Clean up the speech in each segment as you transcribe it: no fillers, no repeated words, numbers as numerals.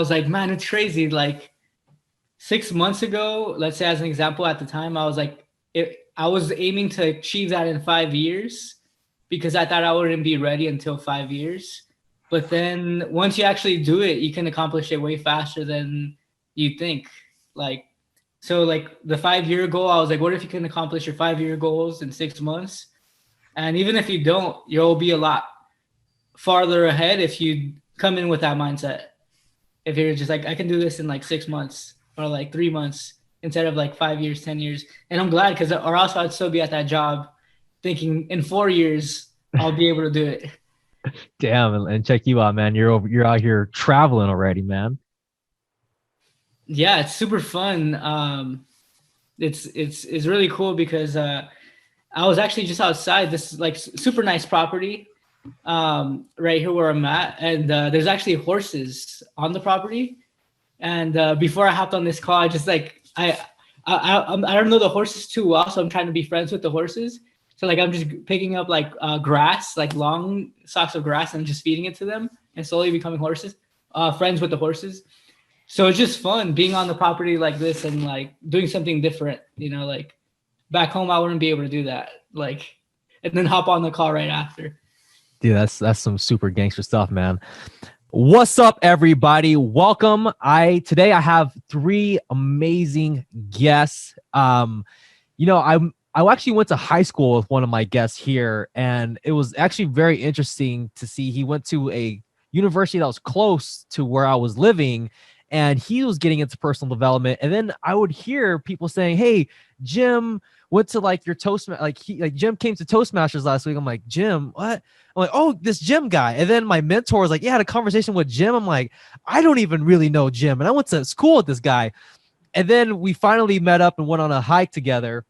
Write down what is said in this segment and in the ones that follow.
was like, man, it's crazy. Like 6 months ago, let's say as an example, at the time, I was like, I was aiming to achieve that in 5 years because I thought I wouldn't be ready until 5 years. But then once you actually do it, you can accomplish it way faster than you think. Like, so like the 5 year goal, I was like, what if you can accomplish your 5 year goals in 6 months? And even if you don't, you'll be a lot farther ahead if you come in with that mindset. If you're just like, I can do this in like 6 months or like 3 months instead of like 5 years, 10 years. And I'm glad because, or else I'd still be at that job thinking in 4 years, I'll be able to do it. Damn, and check you out, man. You're out here traveling already, man. Yeah, it's super fun. It's really cool because I was actually just outside this like super nice property right here where I'm at, and there's actually horses on the property. And before I hopped on this call, I just like I don't know the horses too well, so I'm trying to be friends with the horses. So like I'm just picking up like grass, like long stalks of grass, and just feeding it to them, and slowly becoming horses, friends with the horses. So it's just fun being on the property like this and like doing something different. Like back home I wouldn't be able to do that. Like, and then hop on the call right after. Dude, that's some super gangster stuff, man. What's up, everybody? Welcome. Today I have three amazing guests. I actually went to high school with one of my guests here, and it was actually very interesting to see. He went to a university that was close to where I was living, and he was getting into personal development. And then I would hear people saying, "Hey, Jim went to like your Jim came to Toastmasters last week." I'm like, "Jim, what?" I'm like, "Oh, this Jim guy." And then my mentor was like, "Yeah, I had a conversation with Jim." I'm like, "I don't even really know Jim, and I went to school with this guy." And then we finally met up and went on a hike together.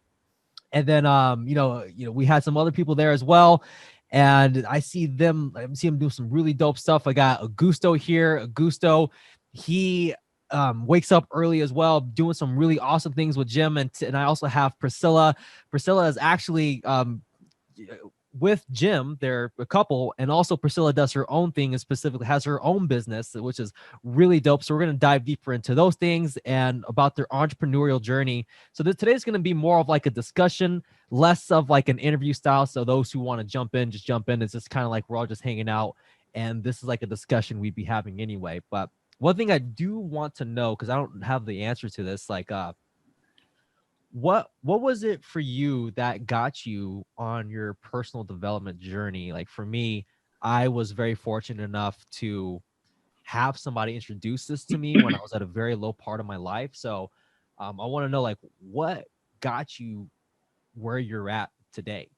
And then we had some other people there as well. And I see him do some really dope stuff. I got Augusto here. Augusto, he wakes up early as well, doing some really awesome things with Jim. And I also have Priscilla. Priscilla is actually with Jim. They're a couple, and also Priscilla does her own thing and specifically has her own business, which is really dope. So we're going to dive deeper into those things and about their entrepreneurial journey. So today's going to be more of like a discussion, less of like an interview style. So those who want to jump in, just jump in. It's just kind of like we're all just hanging out, and this is like a discussion we'd be having anyway. But one thing I do want to know, because I don't have the answer to this, like what was it for you that got you on your personal development journey? Like for me, I was very fortunate enough to have somebody introduce this to me when I was at a very low part of my life. So I want to know, like, what got you where you're at today?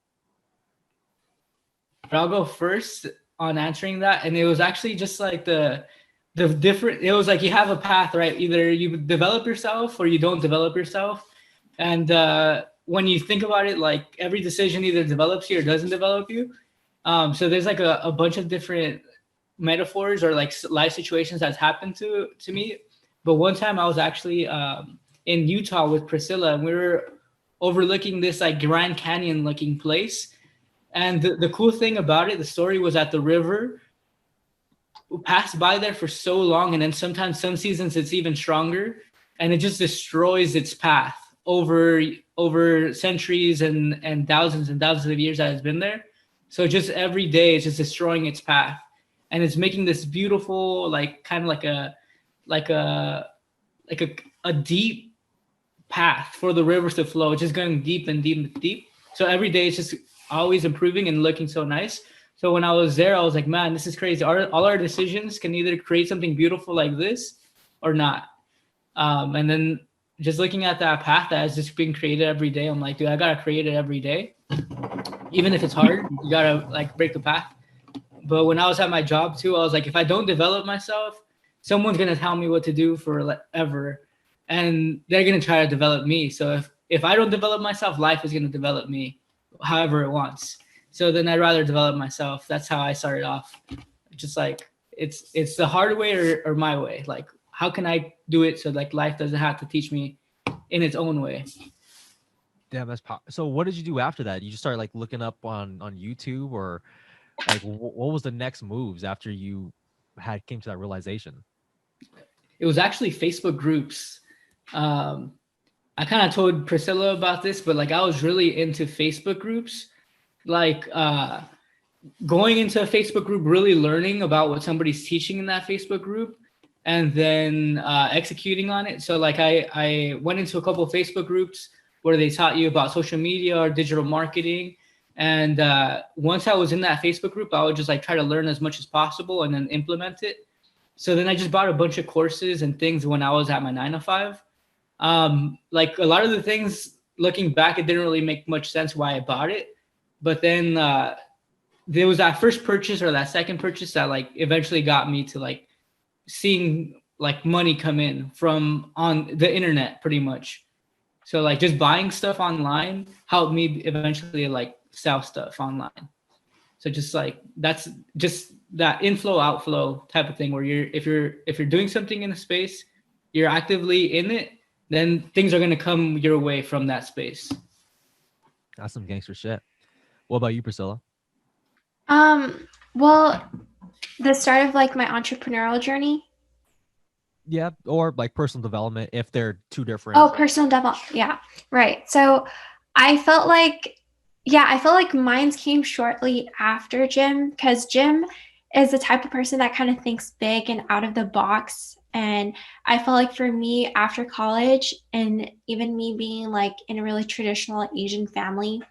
But I'll go first on answering that. And it was actually just like the different, it was like you have a path, right? Either you develop yourself or you don't develop yourself. And when you think about it, like every decision either develops you or doesn't develop you. So there's like a bunch of different metaphors or like life situations that's happened to me. But one time I was actually in Utah with Priscilla, and we were overlooking this like Grand Canyon looking place. And the cool thing about it, the story was that the river passed by there for so long, and then sometimes some seasons it's even stronger, and it just destroys its path over centuries and thousands of years that it's been there. So just every day it's just destroying its path, and it's making this beautiful like kind of like a like a deep path for the rivers to flow. It's just going deep and deep and deep. So every day it's just always improving and looking so nice. So when I was there, I was like, man, this is crazy. All our decisions can either create something beautiful like this or not. And then just looking at that path that is just being created every day, I'm like, dude, I gotta create it every day. Even if it's hard, you gotta like break the path. But when I was at my job too, I was like, if I don't develop myself, someone's gonna tell me what to do forever, and they're gonna try to develop me. So if I don't develop myself, life is gonna develop me, however it wants. So then I'd rather develop myself. That's how I started off. Just like it's the hard way or my way. Like how can I do it so like life doesn't have to teach me in its own way. Damn, so what did you do after that? You just started like looking up on YouTube, or like what was the next moves after you had came to that realization? it was actually Facebook groups. I kind of told Priscilla about this, but like I was really into Facebook groups, like going into a Facebook group, really learning about what somebody's teaching in that Facebook group, and then executing on it. So like I went into a couple of Facebook groups where they taught you about social media or digital marketing. And once I was in that Facebook group, I would just like try to learn as much as possible and then implement it. So then I just bought a bunch of courses and things when I was at my 9 to 5. Like a lot of the things looking back, it didn't really make much sense why I bought it. But then there was that first purchase or that second purchase that like eventually got me to like seeing like money come in from on the internet pretty much. So like just buying stuff online helped me eventually like sell stuff online. So just like that's just that inflow outflow type of thing where if you're doing something in a space, you're actively in it, then things are going to come your way from that space. That's some gangster shit. What about you, Priscilla? Well, the start of like my entrepreneurial journey. Yeah, or like personal development if they're two different. Oh, personal development. Yeah, right. So I felt like, yeah, I felt like mine's came shortly after Jim, because Jim is the type of person that kind of thinks big and out of the box. And I felt like for me after college, and even me being like in a really traditional Asian family,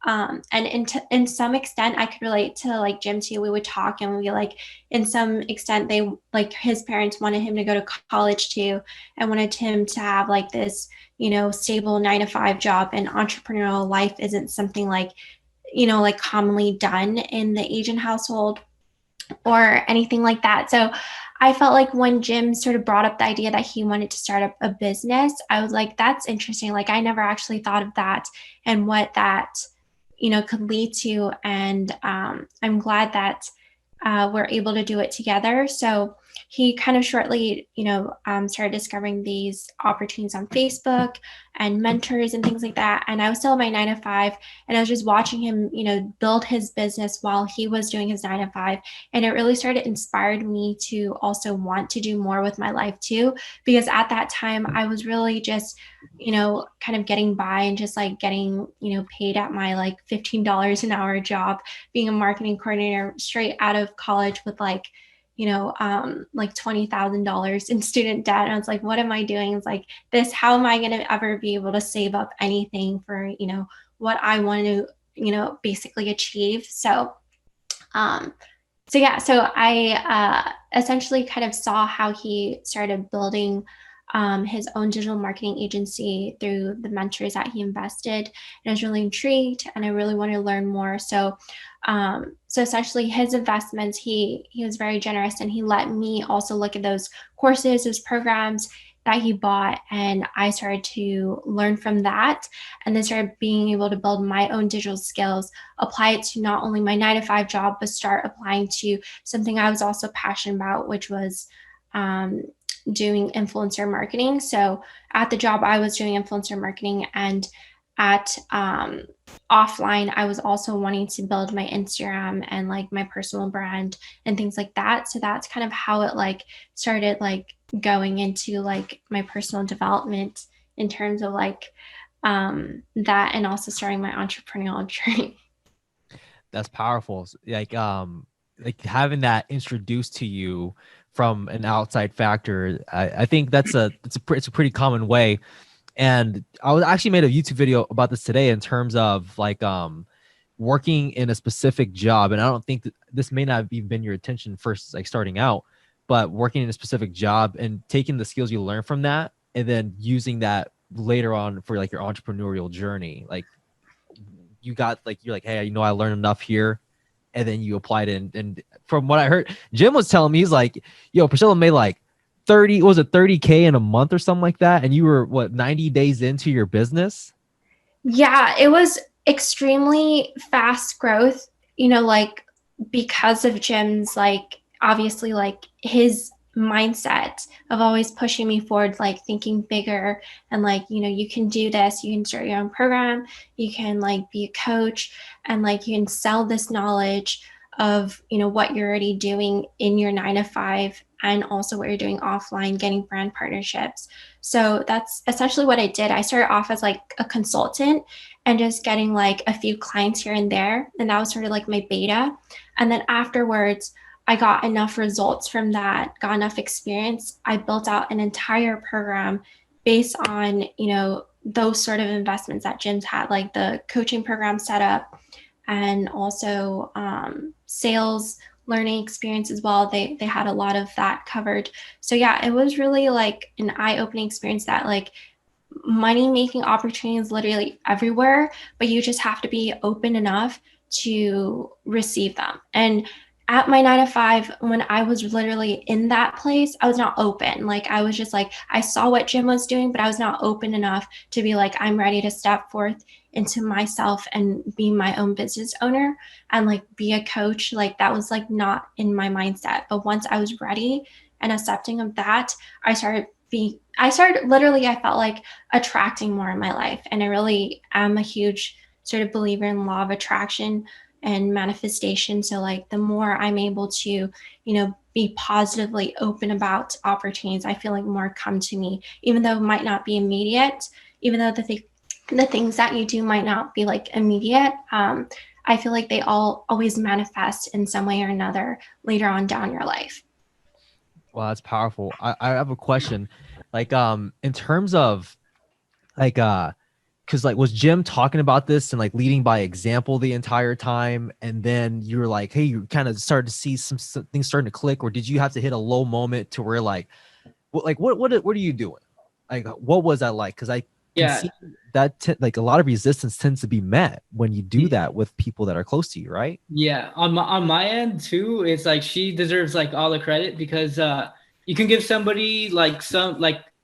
and in some extent I could relate to like Jim too. We would talk and we like, in some extent, they like his parents wanted him to go to college too and wanted him to have like this, you know, stable 9 to 5 job, and entrepreneurial life isn't something like, you know, like commonly done in the Asian household or anything like that. So I felt like when Jim sort of brought up the idea that he wanted to start up a business, I was like, that's interesting. Like I never actually thought of that and what that, you know, could lead to. And I'm glad that we're able to do it together. So he kind of shortly, you know, started discovering these opportunities on Facebook and mentors and things like that. And I was still in my 9 to 5, and I was just watching him, you know, build his business while he was doing his 9 to 5. And it really started inspired me to also want to do more with my life too, because at that time I was really just, you know, kind of getting by and just like getting, you know, paid at my like $15 an hour job, being a marketing coordinator straight out of college with like, you know, like $20,000 in student debt. And I was like, what am I doing? It's like this, how am I going to ever be able to save up anything for, you know, what I want to, you know, basically achieve. So so I essentially kind of saw how he started building his own digital marketing agency through the mentors that he invested. And I was really intrigued, and I really wanted to learn more. So essentially his investments, he was very generous, and he let me also look at those courses, those programs that he bought, and I started to learn from that, and then started being able to build my own digital skills, apply it to not only my 9 to 5 job, but start applying to something I was also passionate about, which was doing influencer marketing. So at the job, I was doing influencer marketing, and at offline, I was also wanting to build my Instagram and like my personal brand and things like that. So that's kind of how it like started like going into like my personal development in terms of like that, and also starting my entrepreneurial journey. That's powerful. Like having that introduced to you from an outside factor. I think it's a pretty common way. And I was actually made a YouTube video about this today in terms of like working in a specific job. And I don't think that this may not have even been your intention first, like starting out, but working in a specific job and taking the skills you learn from that and then using that later on for like your entrepreneurial journey. Like you're like, hey, you know, I learned enough here. And then you applied it. And from what I heard, Jim was telling me, he's like, yo, Priscilla made like 30K in a month or something like that. And you were 90 days into your business? Yeah, it was extremely fast growth, you know, like because of Jim's, like, obviously, like his mindset of always pushing me forward, like thinking bigger and like, you know, you can do this, you can start your own program, you can like be a coach, and like you can sell this knowledge of, you know, what you're already doing in your 9 to 5 and also what you're doing offline, getting brand partnerships. So that's essentially what I did. I started off as like a consultant and just getting like a few clients here and there. And that was sort of like my beta. And then afterwards, I got enough results from that, got enough experience. I built out an entire program based on, you know, those sort of investments that Jim's had, like the coaching program set up and also sales learning experience as well. They had a lot of that covered. So yeah, it was really like an eye-opening experience that like money making opportunities literally everywhere, but you just have to be open enough to receive them. And at my 9 to 5, when I was literally in that place, I was not open. Like I was just like, I saw what Jim was doing, but I was not open enough to be like, I'm ready to step forth into myself and be my own business owner and like be a coach. Like that was like not in my mindset. But once I was ready and accepting of that, I started literally, I felt like attracting more in my life. And I really am a huge sort of believer in law of attraction and manifestation. So like the more I'm able to, you know, be positively open about opportunities, I feel like more come to me, even though it might not be immediate, even though the things that you do might not be like immediate. I feel like they always manifest in some way or another later on down your life. Wow, that's powerful. I have a question. Like, in terms of like, because like, was Jim talking about this and like leading by example the entire time? And then you were like, hey, you kind of started to see some things starting to click, or did you have to hit a low moment to where like, what are you doing? Like, what was that like? Because I can see that like a lot of resistance tends to be met when you do that with people that are close to you, right? Yeah, on my end too, it's like she deserves like all the credit because you can give somebody like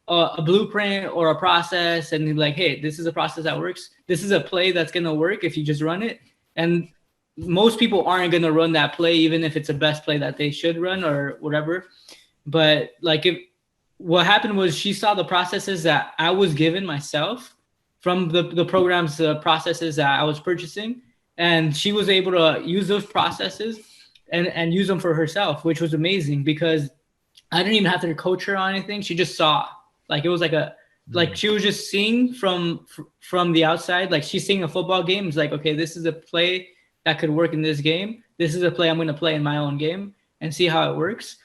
a blueprint or a process and be like, hey, this is a process that works. This is a play that's gonna work if you just run it. And most people aren't gonna run that play, even if it's the best play that they should run or whatever. But like what happened was she saw the processes that I was given myself from the programs, the processes that I was purchasing. And she was able to use those processes and use them for herself, which was amazing because I didn't even have to coach her on anything. She just saw, like, it was like like she was just seeing from the outside. Like she's seeing a football game. It's like, okay, this is a play that could work in this game. This is a play I'm going to play in my own game and see how it works.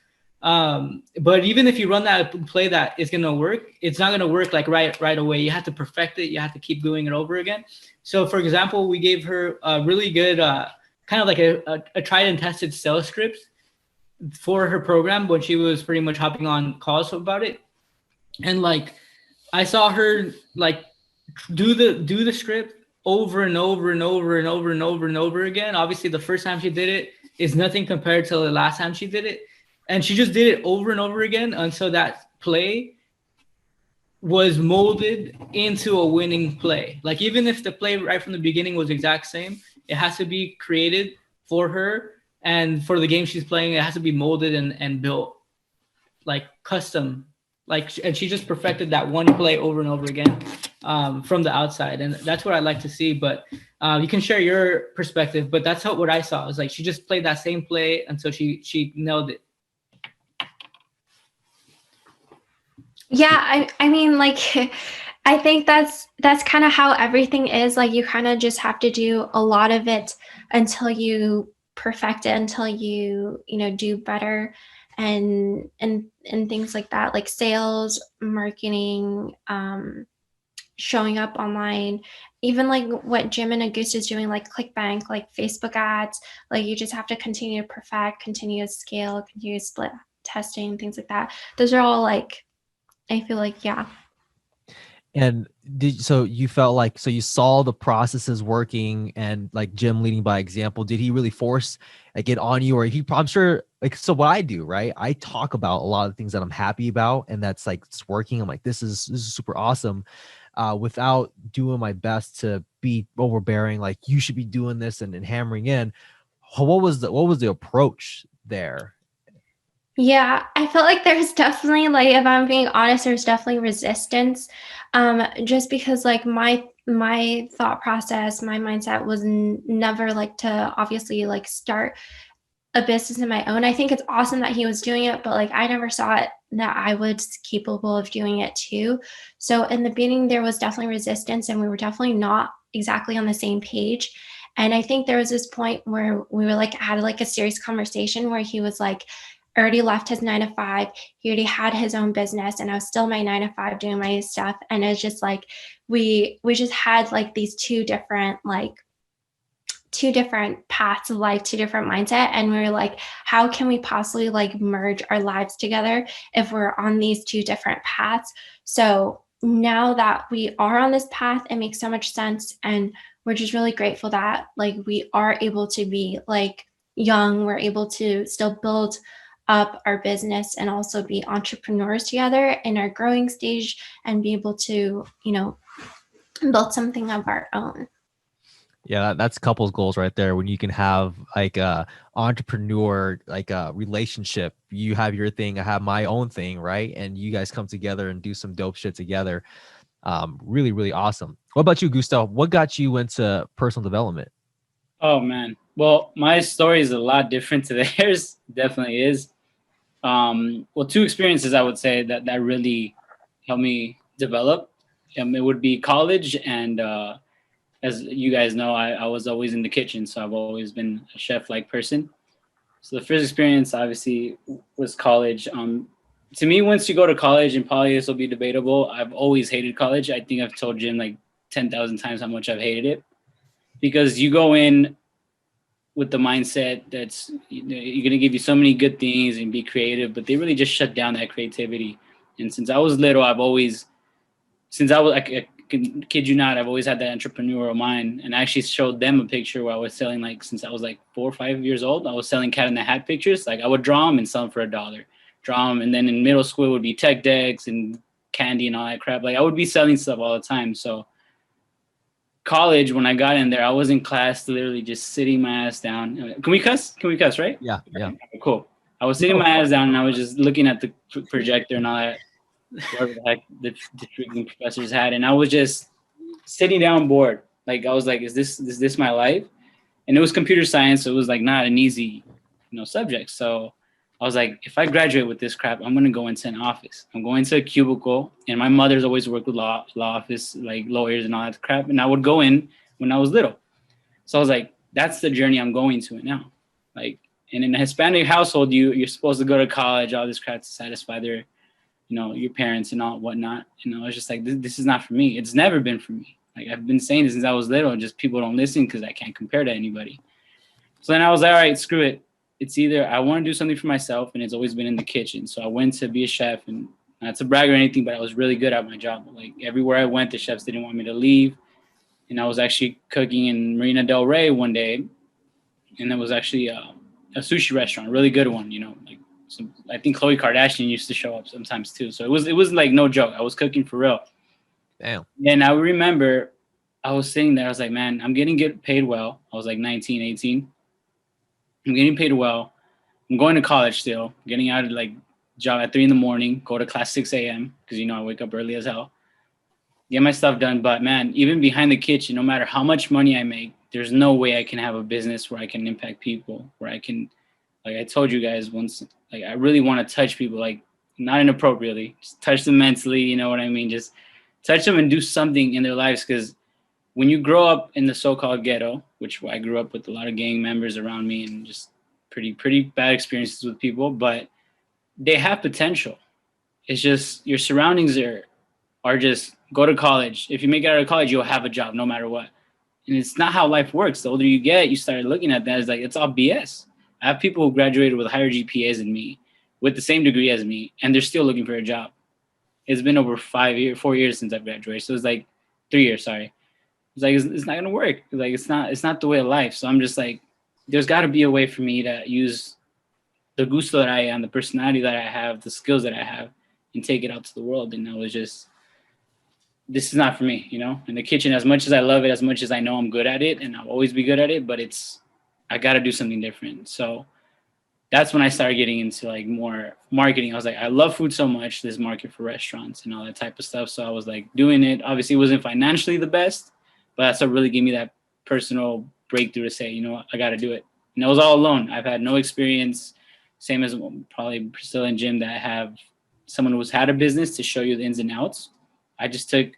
But even if you run that play that is going to work, it's not going to work like right away. You have to perfect it. You have to keep doing it over again. So for example, we gave her a really good, kind of like a tried and tested sales script for her program when she was pretty much hopping on calls about it. And like, I saw her like do the script over and over and over and over and over and over again. Obviously the first time she did it is nothing compared to the last time she did it. And she just did it over and over again until that play was molded into a winning play. Like even if the play right from the beginning was exact same, it has to be created for her. And for the game she's playing, it has to be molded and built like custom. Like, and she just perfected that one play over and over again from the outside. And that's what I like to see. But you can share your perspective, but that's what I saw. It was like, she just played that same play until she nailed it. Yeah, I mean, like, I think that's kind of how everything is. Like, you kind of just have to do a lot of it until you perfect it, until you know, do better, and things like that, like sales, marketing, showing up online, even like what Jim and Augusta is doing, like ClickBank, like Facebook ads. Like, you just have to continue to perfect, continue to scale, continue to split testing, things like that. Those are all like, I feel like, yeah. And so you felt like, so you saw the processes working and like Jim leading by example, did he really force like it on you? Or I'm sure, like, so what I do, right? I talk about a lot of things that I'm happy about and that's like, it's working. I'm like, this is super awesome, without doing my best to be overbearing. Like, you should be doing this and hammering in. What was the approach there? Yeah, I felt like there's definitely, like, if I'm being honest, there's definitely resistance, just because like my thought process, my mindset was never like to obviously like start a business of my own. I think it's awesome that he was doing it, but like I never saw it that I was capable of doing it too. So in the beginning, there was definitely resistance, and we were definitely not exactly on the same page. And I think there was this point where we were like had like a serious conversation where he was like already left his 9 to 5. He already had his own business, and I was still my 9 to 5 doing my stuff. And it's just like we just had like these two different paths of life, two different mindset. And we were like, how can we possibly like merge our lives together if we're on these two different paths? So now that we are on this path, it makes so much sense. And we're just really grateful that like we are able to be like young, we're able to still build up our business and also be entrepreneurs together in our growing stage and be able to, build something of our own. Yeah, that's couples goals right there. When you can have like a entrepreneur, like a relationship, you have your thing, I have my own thing, right? And you guys come together and do some dope shit together. Really, really awesome. What about you, Gustav? What got you into personal development? Oh man. Well, my story is a lot different to theirs. Definitely is. Well, two experiences I would say that really helped me develop. It would be college and as you guys know, I was always in the kitchen, so I've always been a chef-like person. So the first experience obviously was college. To me, once you go to college, and probably this will be debatable, I've always hated college. I think I've told Jim like 10,000 times how much I've hated it, because you go in with the mindset that's you're going to give you so many good things and be creative, but they really just shut down that creativity. And since I was little, since I was like, I kid you not, I've always had that entrepreneurial mind. And I actually showed them a picture where I was selling, like, since I was like 4 or 5 years old, I was selling Cat in the Hat pictures. Like I would draw them and sell them for $1. Draw them, and then in middle school it would be tech decks and candy and all that crap. Like I would be selling stuff all the time. So college, when I got in there, I was in class literally just sitting my ass down. Can we cuss? Can we cuss, right? Yeah, yeah. Okay, cool. I was sitting my ass down and I was just looking at the projector and all that, whatever the heck the freaking professors had, and I was just sitting down bored. Like I was like, is this my life? And it was computer science, so it was like not an easy, subject. So I was like, if I graduate with this crap, I'm gonna go into an office. I'm going to a cubicle, and my mother's always worked with law office, like lawyers and all that crap. And I would go in when I was little. So I was like, that's the journey I'm going to it now. Like, and in a Hispanic household, you're supposed to go to college, all this crap to satisfy their, your parents and all whatnot. I was just like, this is not for me. It's never been for me. Like I've been saying this since I was little, just people don't listen because I can't compare to anybody. So then I was like, all right, screw it. It's either I want to do something for myself, and it's always been in the kitchen. So I went to be a chef, and not to brag or anything, but I was really good at my job. Like everywhere I went, the chefs didn't want me to leave. And I was actually cooking in Marina Del Rey one day, and it was actually a sushi restaurant, a really good one. Like I think Khloe Kardashian used to show up sometimes too. So it was like no joke. I was cooking for real. Damn. And I remember I was sitting there. I was like, man, I'm getting paid well. I was like 19, 18. I'm getting paid well. I'm going to college still, getting out of like job at 3 a.m, go to class 6 a.m. because, I wake up early as hell, get my stuff done. But man, even behind the kitchen, no matter how much money I make, there's no way I can have a business where I can impact people, where I can, like I told you guys once, like I really want to touch people, like not inappropriately, just touch them mentally. You know what I mean? Just touch them and do something in their lives. Because when you grow up in the so-called ghetto, which I grew up with a lot of gang members around me and just pretty bad experiences with people, but they have potential. It's just your surroundings are just go to college. If you make it out of college, you'll have a job no matter what. And it's not how life works. The older you get, you start looking at that as like, it's all BS. I have people who graduated with higher GPAs than me, with the same degree as me, and they're still looking for a job. It's been over 4 years since I graduated. So it's like 3 years, sorry. It's like, it's not going to work. Like, it's not the way of life. So I'm just like, there's got to be a way for me to use the gusto that I am, the personality that I have, the skills that I have, and take it out to the world. And I was just, this is not for me, in the kitchen, as much as I love it, as much as I know I'm good at it and I'll always be good at it, but I got to do something different. So that's when I started getting into like more marketing. I was like, I love food so much, this market for restaurants and all that type of stuff. So I was like doing it. Obviously it wasn't financially the best, but that's what really gave me that personal breakthrough to say, I got to do it. And I was all alone. I've had no experience, same as probably Priscilla and Jim, that have someone who's had a business to show you the ins and outs. I just took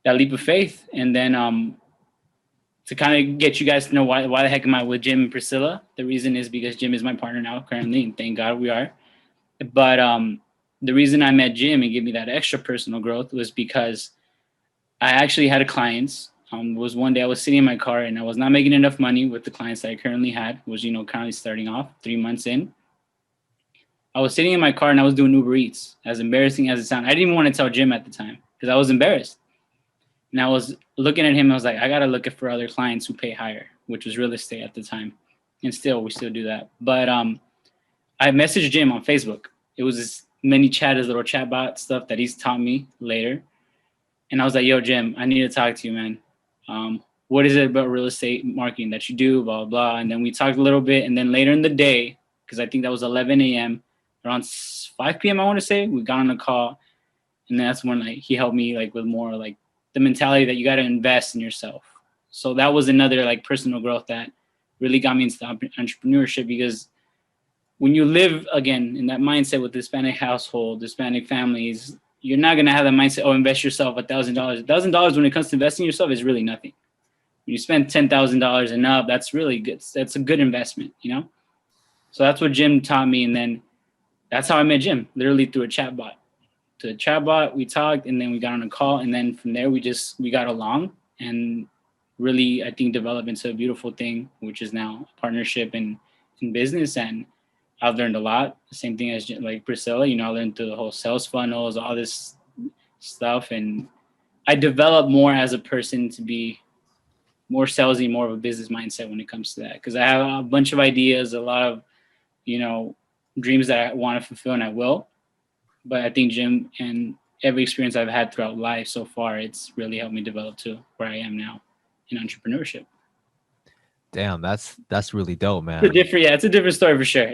that leap of faith. And then to kind of get you guys to know why the heck am I with Jim and Priscilla? The reason is because Jim is my partner now currently, and thank God we are. But the reason I met Jim and gave me that extra personal growth was because I actually had a client. Was one day I was sitting in my car and I was not making enough money with the clients that I currently had, was, currently starting off 3 months in. I was sitting in my car and I was doing Uber Eats, as embarrassing as it sounded. I didn't even want to tell Jim at the time because I was embarrassed. And I was looking at him. I was like, I got to look for other clients who pay higher, which was real estate at the time. And we still do that. But I messaged Jim on Facebook. It was this mini chat, his little chatbot stuff that he's taught me later. And I was like, yo, Jim, I need to talk to you, man. What is it about real estate marketing that you do, blah, blah, blah. And then we talked a little bit. And then later in the day, because I think that was 11 a.m., around 5 p.m., I want to say, we got on a call. And that's when he helped me with more the mentality that you got to invest in yourself. So that was another personal growth that really got me into entrepreneurship, because when you live again in that mindset with Hispanic household, Hispanic families, you're not going to have that mindset, oh, invest yourself $1,000. $1,000 when it comes to investing in yourself is really nothing. When you spend $10,000 and up, that's really good. That's a good investment, So that's what Jim taught me. And then that's how I met Jim, literally through a chatbot. To a chatbot, we talked, and then we got on a call. And then from there, we got along and really, I think, developed into a beautiful thing, which is now a partnership in business. And I've learned a lot. The same thing as Priscilla, I learned through the whole sales funnels, all this stuff. And I developed more as a person to be more salesy, more of a business mindset when it comes to that. Because I have a bunch of ideas, a lot of, dreams that I want to fulfill, and I will. But I think Jim and every experience I've had throughout life so far, it's really helped me develop to where I am now in entrepreneurship. Damn, that's really dope, man. It's a different story for sure.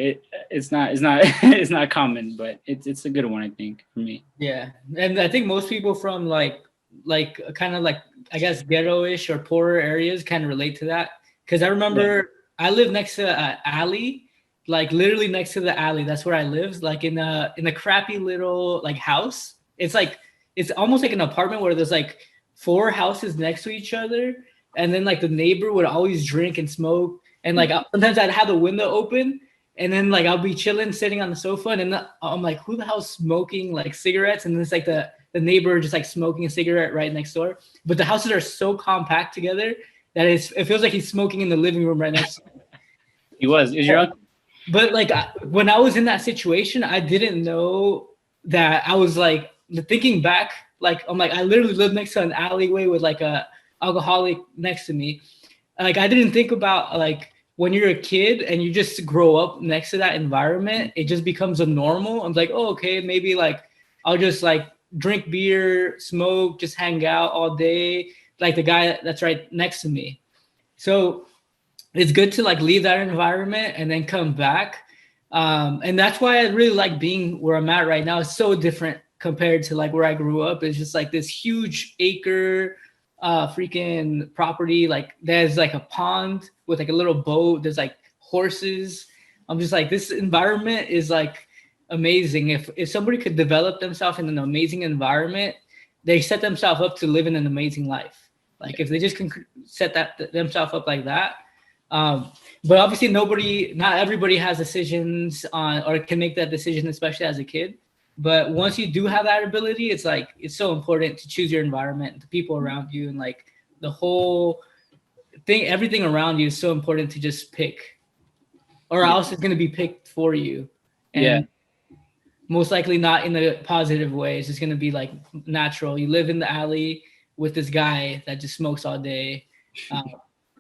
It's not it's not common, but it's a good one, I think, for me. Yeah, and I think most people from kind of I guess ghetto-ish or poorer areas can relate to that, because I remember I lived next to an alley, literally next to the alley. That's where I lived, in a crappy little house. It's almost like an apartment where there's 4 houses next to each other. And then the neighbor would always drink and smoke. And sometimes I'd have the window open, and then I'll be chilling, sitting on the sofa. And then I'm like, who the hell's smoking cigarettes? And then it's the neighbor just smoking a cigarette right next door. But the houses are so compact together that it feels like he's smoking in the living room right next to me. He was. Is your uncle? But when I was in that situation, I didn't know that I was thinking back, I'm I literally lived next to an alleyway with a alcoholic next to me. I didn't think about when you're a kid and you just grow up next to that environment, it just becomes a normal. I'm oh, okay, maybe I'll just drink beer, smoke, just hang out all day, the guy that's right next to me. So it's good to leave that environment and then come back. And that's why I really like being where I'm at right now. It's so different compared to where I grew up. It's just this huge acre freaking property. There's a pond with a little boat. There's horses. I'm just this environment is amazing. If somebody could develop themselves in an amazing environment, they set themselves up to live in an amazing life. If they just can set themselves up like that. But obviously not everybody has decisions on or can make that decision, especially as a kid. But once you do have that ability, it's it's so important to choose your environment, the people around you, and the whole thing, everything around you is so important to just pick, or else it's going to be picked for you. And most likely not in a positive way. It's just going to be natural. You live in the alley with this guy that just smokes all day.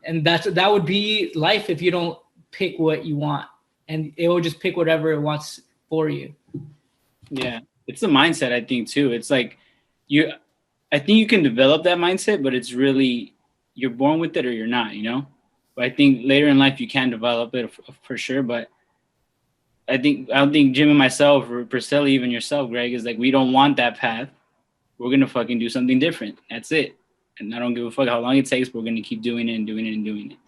And that would be life if you don't pick what you want, and it will just pick whatever it wants for you. Yeah, it's the mindset, I think, too. It's I think you can develop that mindset, but it's really, you're born with it or you're not, But I think later in life you can develop it for sure. But I don't think Jim and myself, or Priscilla, even yourself, Greg, is we don't want that path. We're gonna fucking do something different. That's it. And I don't give a fuck how long it takes. We're going to keep doing it and doing it and doing it.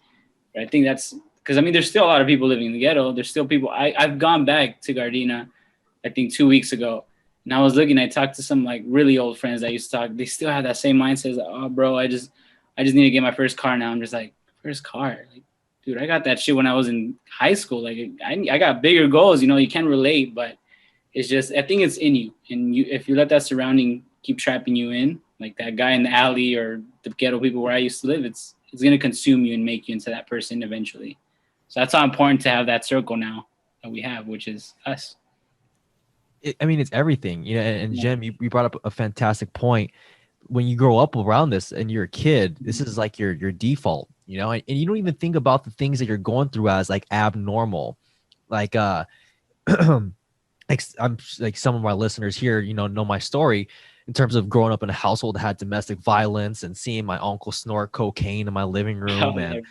But I think that's because I mean, there's still a lot of people living in the ghetto. There's still people. I've gone back to Gardena, I think 2 weeks ago, and I was looking. I talked to some like really old friends that I used to talk. They still have that same mindset. Like, oh, bro, I just need to get my first car now. I'm just like, first car, like, dude, I got that shit when I was in high school. Like, I got bigger goals. You know, you can relate, but it's just, I think it's in you, and if you let that surrounding keep trapping you in, like that guy in the alley or the ghetto people where I used to live, it's gonna consume you and make you into that person eventually. So that's how important to have that circle now that we have, which is us. I mean, it's everything, you know. And Jim, you brought up a fantastic point. When you grow up around this and you're a kid, this is like your default, you know, and you don't even think about the things that you're going through as like abnormal. Like like I'm like some of my listeners here, you know my story in terms of growing up in a household that had domestic violence and seeing my uncle snort cocaine in my living room,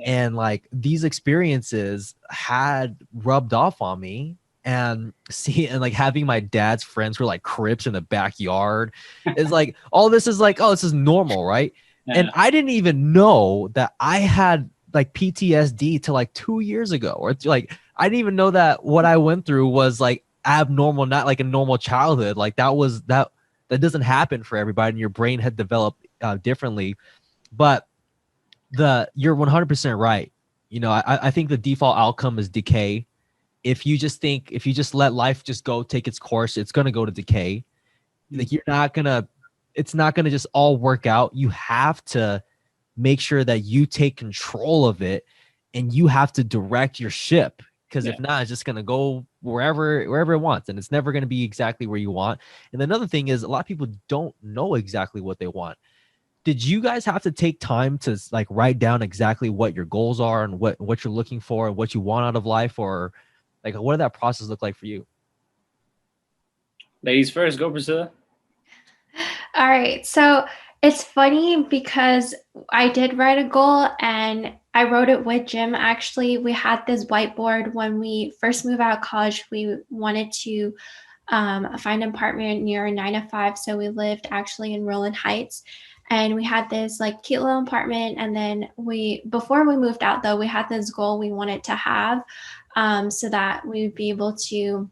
and like these experiences had rubbed off on me. And like having my dad's friends who were like Crips in the backyard is like, all this is like, oh, this is normal, right? Yeah. And I didn't even know that I had like PTSD till like 2 years ago, or like I didn't even know that what I went through was like abnormal, not like a normal childhood. Like that doesn't happen for everybody, and your brain had developed differently. But you're 100% right. You know, I think the default outcome is decay. If you just let life just go, take its course, it's going to go to decay. Like it's not going to just all work out. You have to make sure that you take control of it, and you have to direct your ship. Because if not, it's just going to go wherever it wants, and it's never going to be exactly where you want. And another thing is, a lot of people don't know exactly what they want. Did you guys have to take time to like write down exactly what your goals are and what you're looking for and what you want out of life? Or like, what did that process look like for you? Ladies first, go Priscilla. All right. So it's funny because I did write a goal, and I wrote it with Jim. Actually, we had this whiteboard when we first moved out of college. We wanted to find an apartment near a 9 to 5. So we lived actually in Roland Heights, and we had this like cute little apartment. And then before we moved out though, we had this goal we wanted to have so that we would be able to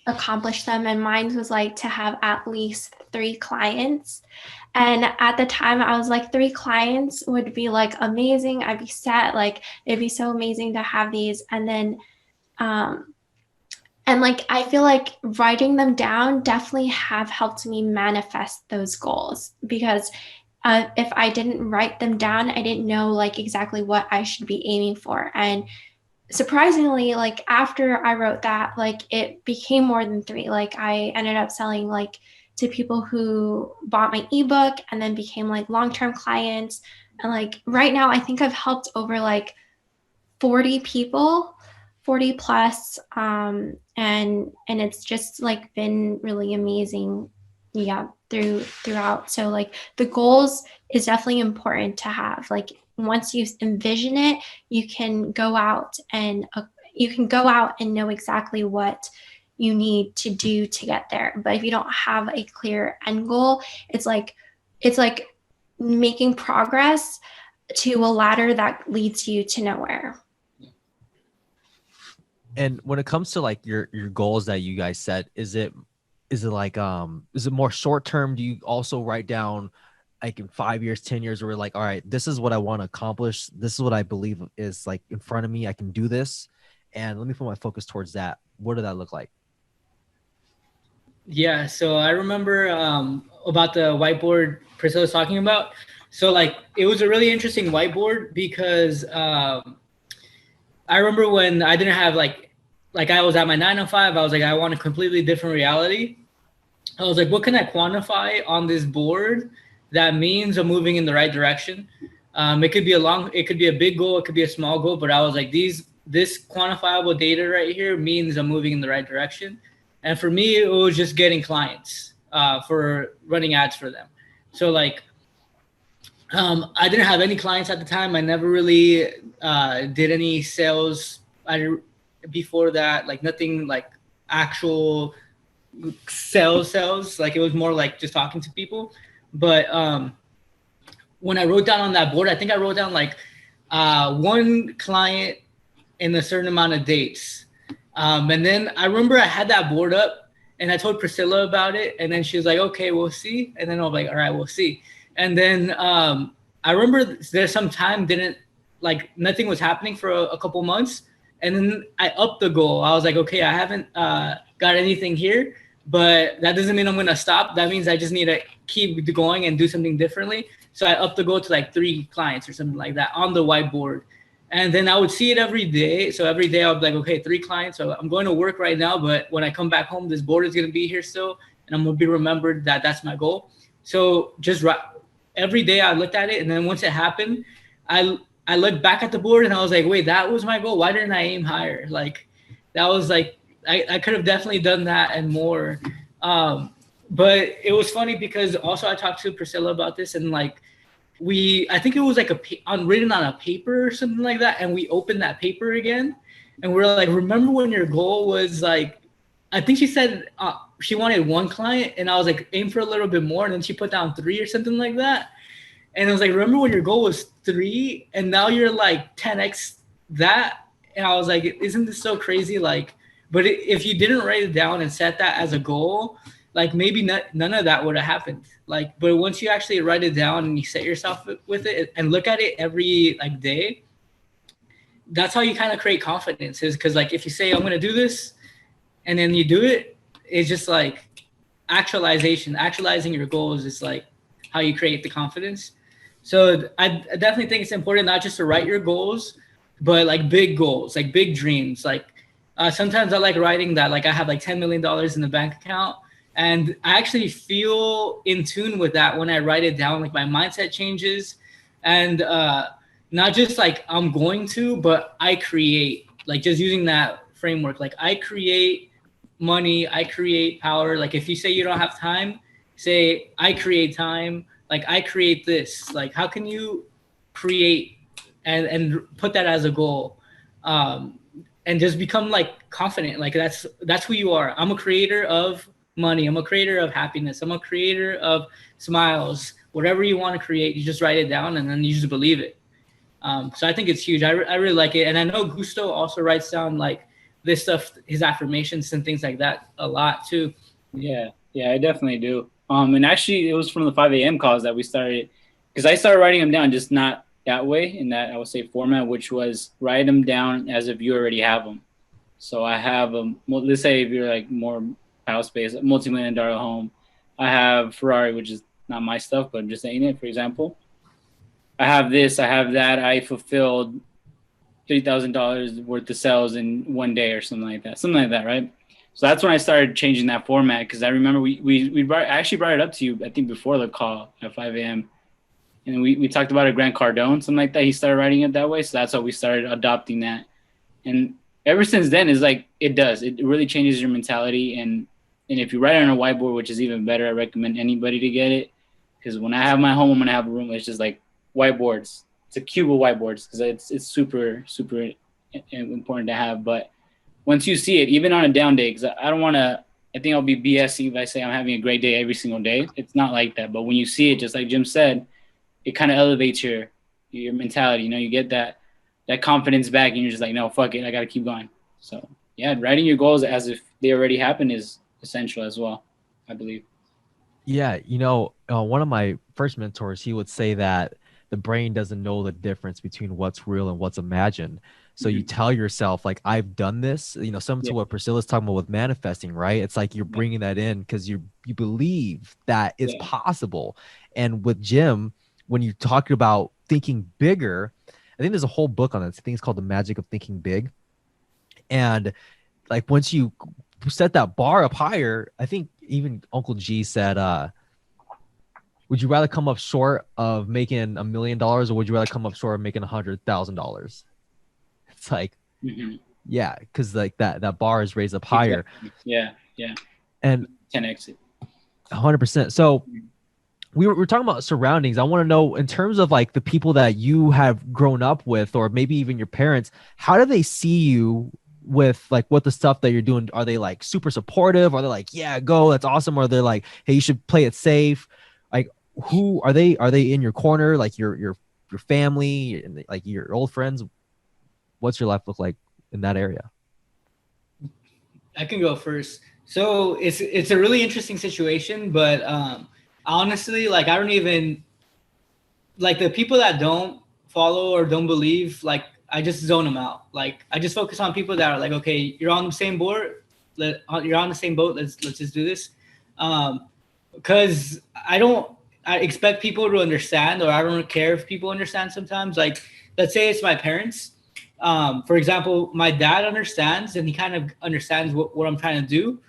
accomplish them. And mine was like to have at least 3 clients. And at the time I was like, 3 clients would be like amazing. I'd be set. Like, it'd be so amazing to have these. And then, and like, I feel like writing them down definitely have helped me manifest those goals, because if I didn't write them down, I didn't know like exactly what I should be aiming for. And surprisingly, like after I wrote that, like it became more than 3. Like I ended up selling like to people who bought my ebook and then became like long-term clients. And like right now, I think I've helped over like 40 people, 40 plus. And it's just like been really amazing. Yeah, throughout. So like the goals is definitely important to have. Like once you envision it, you can go out and know exactly what you need to do to get there. But if you don't have a clear end goal, it's like making progress to a ladder that leads you to nowhere. And when it comes to like your goals that you guys set, is it like is it more short term? Do you also write down like in 5 years, 10 years, where we're like, all right, this is what I want to accomplish. This is what I believe is like in front of me. I can do this. And let me put my focus towards that. What did that look like? Yeah. So I remember about the whiteboard Priscilla was talking about. So like, it was a really interesting whiteboard because I remember when I didn't have like I was at my 9 to 5, I was like, I want a completely different reality. I was like, what can I quantify on this board that means I'm moving in the right direction? It could be a big goal, it could be a small goal, but I was like, this quantifiable data right here means I'm moving in the right direction. And for me, it was just getting clients for running ads for them. So like, I didn't have any clients at the time. I never really did any sales before that, like nothing like actual sales. Like it was more like just talking to people. But when I wrote down on that board, I think I wrote down like one client in a certain amount of dates. And then I remember I had that board up and I told Priscilla about it. And then she was like, okay, we'll see. And then I was like, all right, we'll see. And then I remember there's some time nothing was happening for a couple months. And then I upped the goal. I was like, okay, I haven't got anything here, but that doesn't mean I'm going to stop. That means I just need to keep going and do something differently. So I upped the goal to like 3 clients or something like that on the whiteboard. And then I would see it every day. So every day I would be like, okay, 3 clients. So I'm going to work right now, but when I come back home, this board is going to be here still. And I'm going to be remembered that that's my goal. So just every day I looked at it. And then once it happened, I looked back at the board and I was like, wait, that was my goal. Why didn't I aim higher? Like, that was like, I could have definitely done that and more. But it was funny because also I talked to Priscilla about this, and like, I think it was like written on a paper or something like that. And we opened that paper again and we're like, remember when your goal was like, I think she said she wanted 1 client, and I was like, aim for a little bit more. And then she put down 3 or something like that. And I was like, remember when your goal was 3 and now you're like 10x that? And I was like, isn't this so crazy? Like, but if you didn't write it down and set that as a goal, like maybe none of that would have happened. Like, but once you actually write it down and you set yourself with it and look at it every like day, that's how you kind of create confidence. Is because like if you say I'm gonna do this, and then you do it, it's just like actualizing your goals is like how you create the confidence. So I definitely think it's important not just to write your goals, but like big goals, like big dreams. Like sometimes I like writing that like I have like $10 million in the bank account. And I actually feel in tune with that when I write it down. Like my mindset changes, and not just like I'm going to, but I create, like just using that framework. Like I create money, I create power. Like if you say you don't have time, say I create time. Like I create this. Like how can you create and put that as a goal, and just become like confident. Like that's who you are. I'm a creator of money. I'm a creator of happiness. I'm a creator of smiles. Whatever you want to create, you just write it down and then you just believe it. So I think it's huge. I really like it. And I know Gusto also writes down like this stuff, his affirmations and things like that a lot too. Yeah, I definitely do. And actually it was from the 5 a.m. calls that we started, because I started writing them down, just not that way, in that I would say format, which was write them down as if you already have them. So I have let's say if you're like more house based, multi-million-dollar home, I have Ferrari, which is not my stuff, but I'm just saying it, for example. I have this, I have that, I fulfilled $3,000 worth of sales in one day or something like that, right? So that's when I started changing that format, because I remember I actually brought it up to you, I think before the call at 5 a.m. And we talked about a Grant Cardone, something like that. He started writing it that way. So that's how we started adopting that. And ever since then, it's like, it really changes your mentality. And if you write it on a whiteboard, which is even better, I recommend anybody to get it. Because when I have my home, I'm going to have a room, it's just like whiteboards. It's a cube of whiteboards, because it's super, super important to have. But once you see it, even on a down day, because I think I'll be BSing if I say I'm having a great day every single day. It's not like that. But when you see it, just like Jim said, it kind of elevates your mentality. You know, you get that confidence back, and you're just like, no, fuck it, I got to keep going. So yeah, writing your goals as if they already happened is essential as well, I believe. Yeah, one of my first mentors, he would say that the brain doesn't know the difference between what's real and what's imagined. So you tell yourself, like, I've done this, similar to what Priscilla's talking about with manifesting, right? It's like you're bringing that in because you believe that it's possible. And with Jim, when you talk about thinking bigger, I think there's a whole book on this. I think it's called The Magic of Thinking Big. And like once you set that bar up higher, I think even Uncle G said, would you rather come up short of making $1 million, or would you rather come up short of making $100,000? It's like, yeah, because like that bar is raised up higher. Yeah. And 10x it. 100%. So we're talking about surroundings. I want to know, in terms of like the people that you have grown up with, or maybe even your parents, how do they see you with like what the stuff that you're doing? Are they like super supportive? Are they like, yeah, go, that's awesome? Or they're like, hey, you should play it safe? Like, who are they? Are they in your corner? Like your your family, and like your old friends? What's your life look like in that area? I can go first. So it's a really interesting situation, but honestly, like I don't even like the people that don't follow or don't believe. Like I just zone them out. Like I just focus on people that are like, okay, you're on the same board. You're on the same boat. Let's just do this. Because I expect people to understand, or I don't care if people understand sometimes. Like let's say it's my parents. For example, my dad understands, and he kind of understands what I'm trying to do.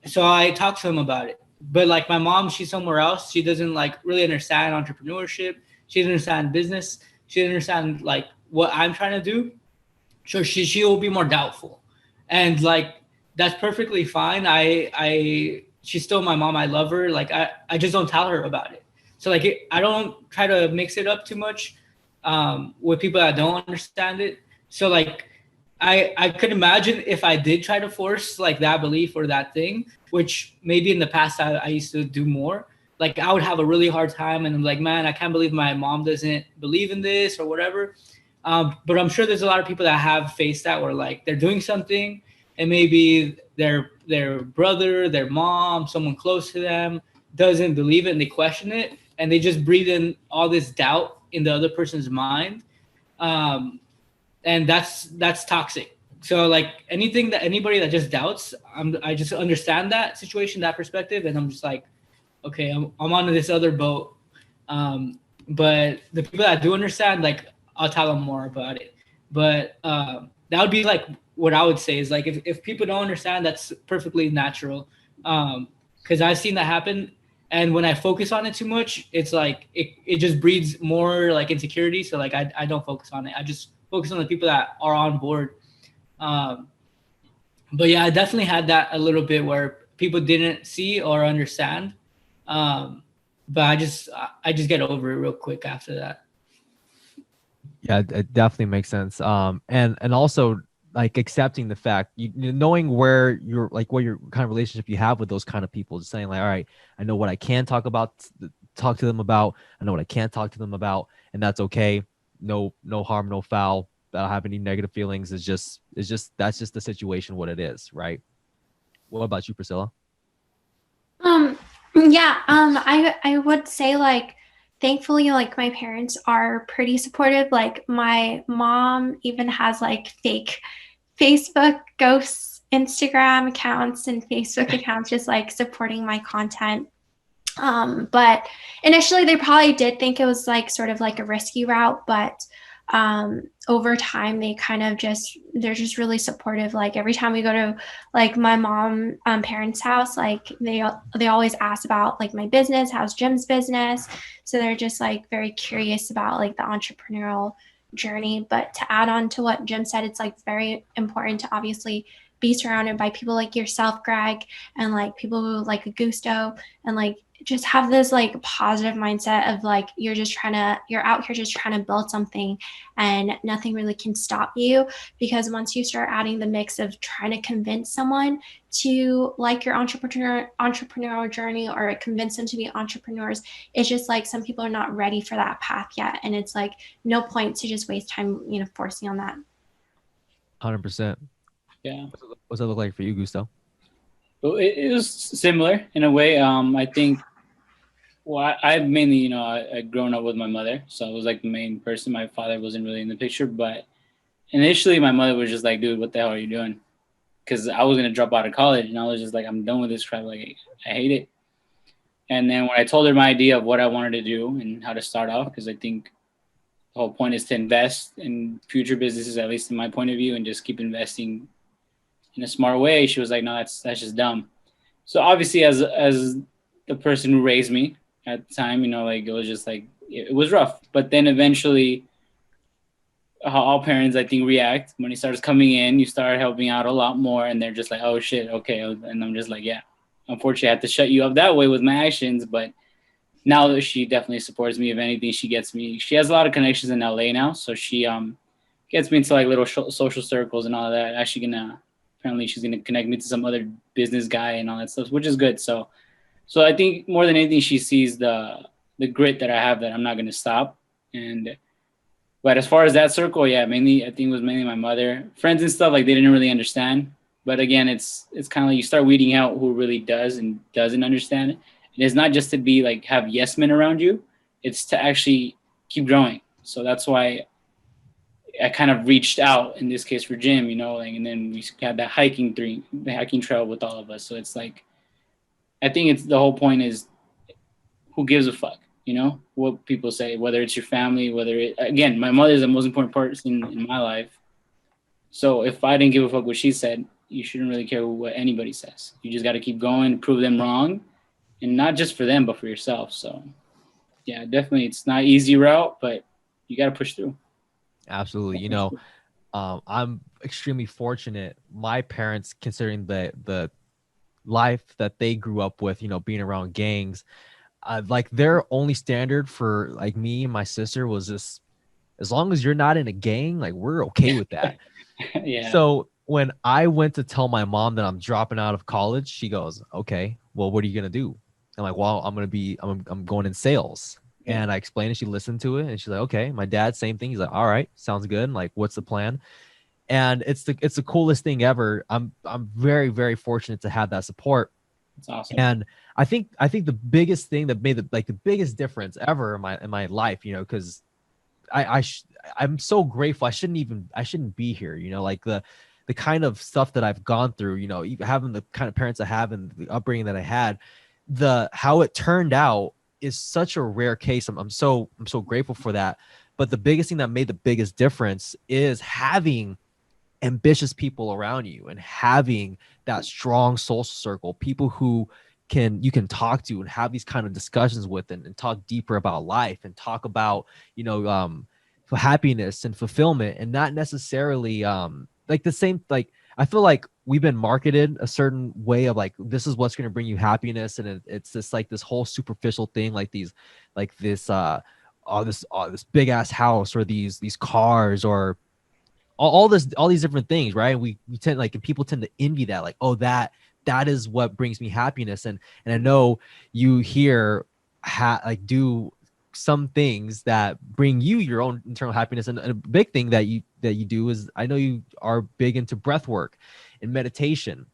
So I talk to him about it. But like my mom, she's somewhere else. She doesn't like really understand entrepreneurship. She doesn't understand business. She doesn't understand like what I'm trying to do. So she will be more doubtful. And like that's perfectly fine. She's still my mom. I love her. Like I just don't tell her about it. So like I don't try to mix it up too much with people that don't understand it. So like I could imagine if I did try to force like that belief or that thing, which maybe in the past I used to do more, like I would have a really hard time, and I'm like, man, I can't believe my mom doesn't believe in this or whatever. But I'm sure there's a lot of people that have faced that where like they're doing something and maybe their brother, their mom, someone close to them doesn't believe it and they question it, and they just breathe in all this doubt in the other person's mind. And that's toxic. So like anybody that just doubts, I just understand that situation, that perspective, and I'm just like, okay, I'm on this other boat. But the people that do understand, like I'll tell them more about it. But that would be like what I would say is like if people don't understand, that's perfectly natural. Because I've seen that happen. And when I focus on it too much, it's like it just breeds more like insecurity. So like I don't focus on it. I just focus on the people that are on board. But yeah, I definitely had that a little bit where people didn't see or understand. But I just get over it real quick after that. Yeah, it definitely makes sense. And also like accepting the fact, knowing where you're like what your kind of relationship you have with those kind of people, just saying like, all right, I know what I can talk to them about. I know what I can't talk to them about, and that's okay. No harm, no foul. I don't have any negative feelings. It's just that's just the situation, what it is, right? What about you, Priscilla? Yeah, I would say like thankfully like my parents are pretty supportive. Like my mom even has like fake Facebook ghosts Instagram accounts and Facebook accounts just like supporting my content. But initially they probably did think it was like sort of like a risky route, but over time they're just really supportive. Like every time we go to like my mom parents' house, like they always ask about like my business, how's Jim's business. So they're just like very curious about like the entrepreneurial journey. But to add on to what Jim said, it's like very important to obviously be surrounded by people like yourself, Greg, and like people who like Augusto, and like just have this like positive mindset of like you're out here just trying to build something, and nothing really can stop you. Because once you start adding the mix of trying to convince someone to like your entrepreneurial journey or convince them to be entrepreneurs, it's just like some people are not ready for that path yet, and it's like no point to just waste time forcing on that. 100%. Yeah. What's that look like for you, Gusto? Well, it was similar in a way. I think, well, I mainly, I'd grown up with my mother, so I was like the main person. My father wasn't really in the picture, but initially my mother was just like, dude, what the hell are you doing? Because I was going to drop out of college, and I was just like, I'm done with this crap. Like, I hate it. And then when I told her my idea of what I wanted to do and how to start off, because I think the whole point is to invest in future businesses, at least in my point of view, and just keep investing in a smart way, she was like, no, that's just dumb. So obviously as the person who raised me at the time, like it was just like, it was rough. But then eventually how all parents, I think, react when he starts coming in, you start helping out a lot more, and they're just like, oh shit, okay. And I'm just like, yeah, unfortunately I had to shut you up that way with my actions. But now that she definitely supports me, if anything, she has a lot of connections in LA now. So she gets me into like little social circles and all that. Apparently she's going to connect me to some other business guy and all that stuff, which is good. So I think more than anything, she sees the grit that I have, that I'm not going to stop. And But as far as that circle, yeah, mainly I think it was mainly my mother, friends and stuff. Like they didn't really understand. But again, it's kind of like you start weeding out who really does and doesn't understand it. And it's not just to be like have yes men around you; it's to actually keep growing. So that's why I kind of reached out in this case for Jim, you know, like, and then we had that the hiking trail with all of us. So it's like, I think it's the whole point is who gives a fuck, you know, what people say, whether it's your family, again, my mother is the most important person in my life. So if I didn't give a fuck what she said, you shouldn't really care what anybody says. You just got to keep going, prove them wrong, and not just for them, but for yourself. So yeah, definitely, it's not easy route, but you got to push through. Absolutely. You know, I'm extremely fortunate. My parents, considering the life that they grew up with, you know, being around gangs, like their only standard for like me and my sister was just, as long as you're not in a gang, like we're okay with that. Yeah. So when I went to tell my mom that I'm dropping out of college, she goes, okay, well, what are you going to do? I'm like, well, I'm going in sales. Yeah. And I explained it. She listened to it and she's like, okay. My dad, same thing. He's like, all right, sounds good. Like, what's the plan? And it's the coolest thing ever. I'm very, very fortunate to have that support. It's awesome. And I think the biggest thing that made the biggest difference ever in my life, you know, because I'm so grateful. I shouldn't be here, you know, like the kind of stuff that I've gone through, you know, even having the kind of parents I have and the upbringing that I had, how it turned out is such a rare case. I'm so grateful for that. But the biggest thing that made the biggest difference is having ambitious people around you and having that strong social circle, people who you can talk to and have these kind of discussions with and talk deeper about life and talk about, you know, for happiness and fulfillment, and not necessarily like the same, like I feel like we've been marketed a certain way of like, this is what's going to bring you happiness. And it's just like this whole superficial thing, like this big ass house or these cars or all these different things, right? We tend, like, and people tend to envy that, like, oh, that is what brings me happiness. And I know you here like do some things that bring you your own internal happiness. And a big thing that you do is, I know you are big into breath work and meditation.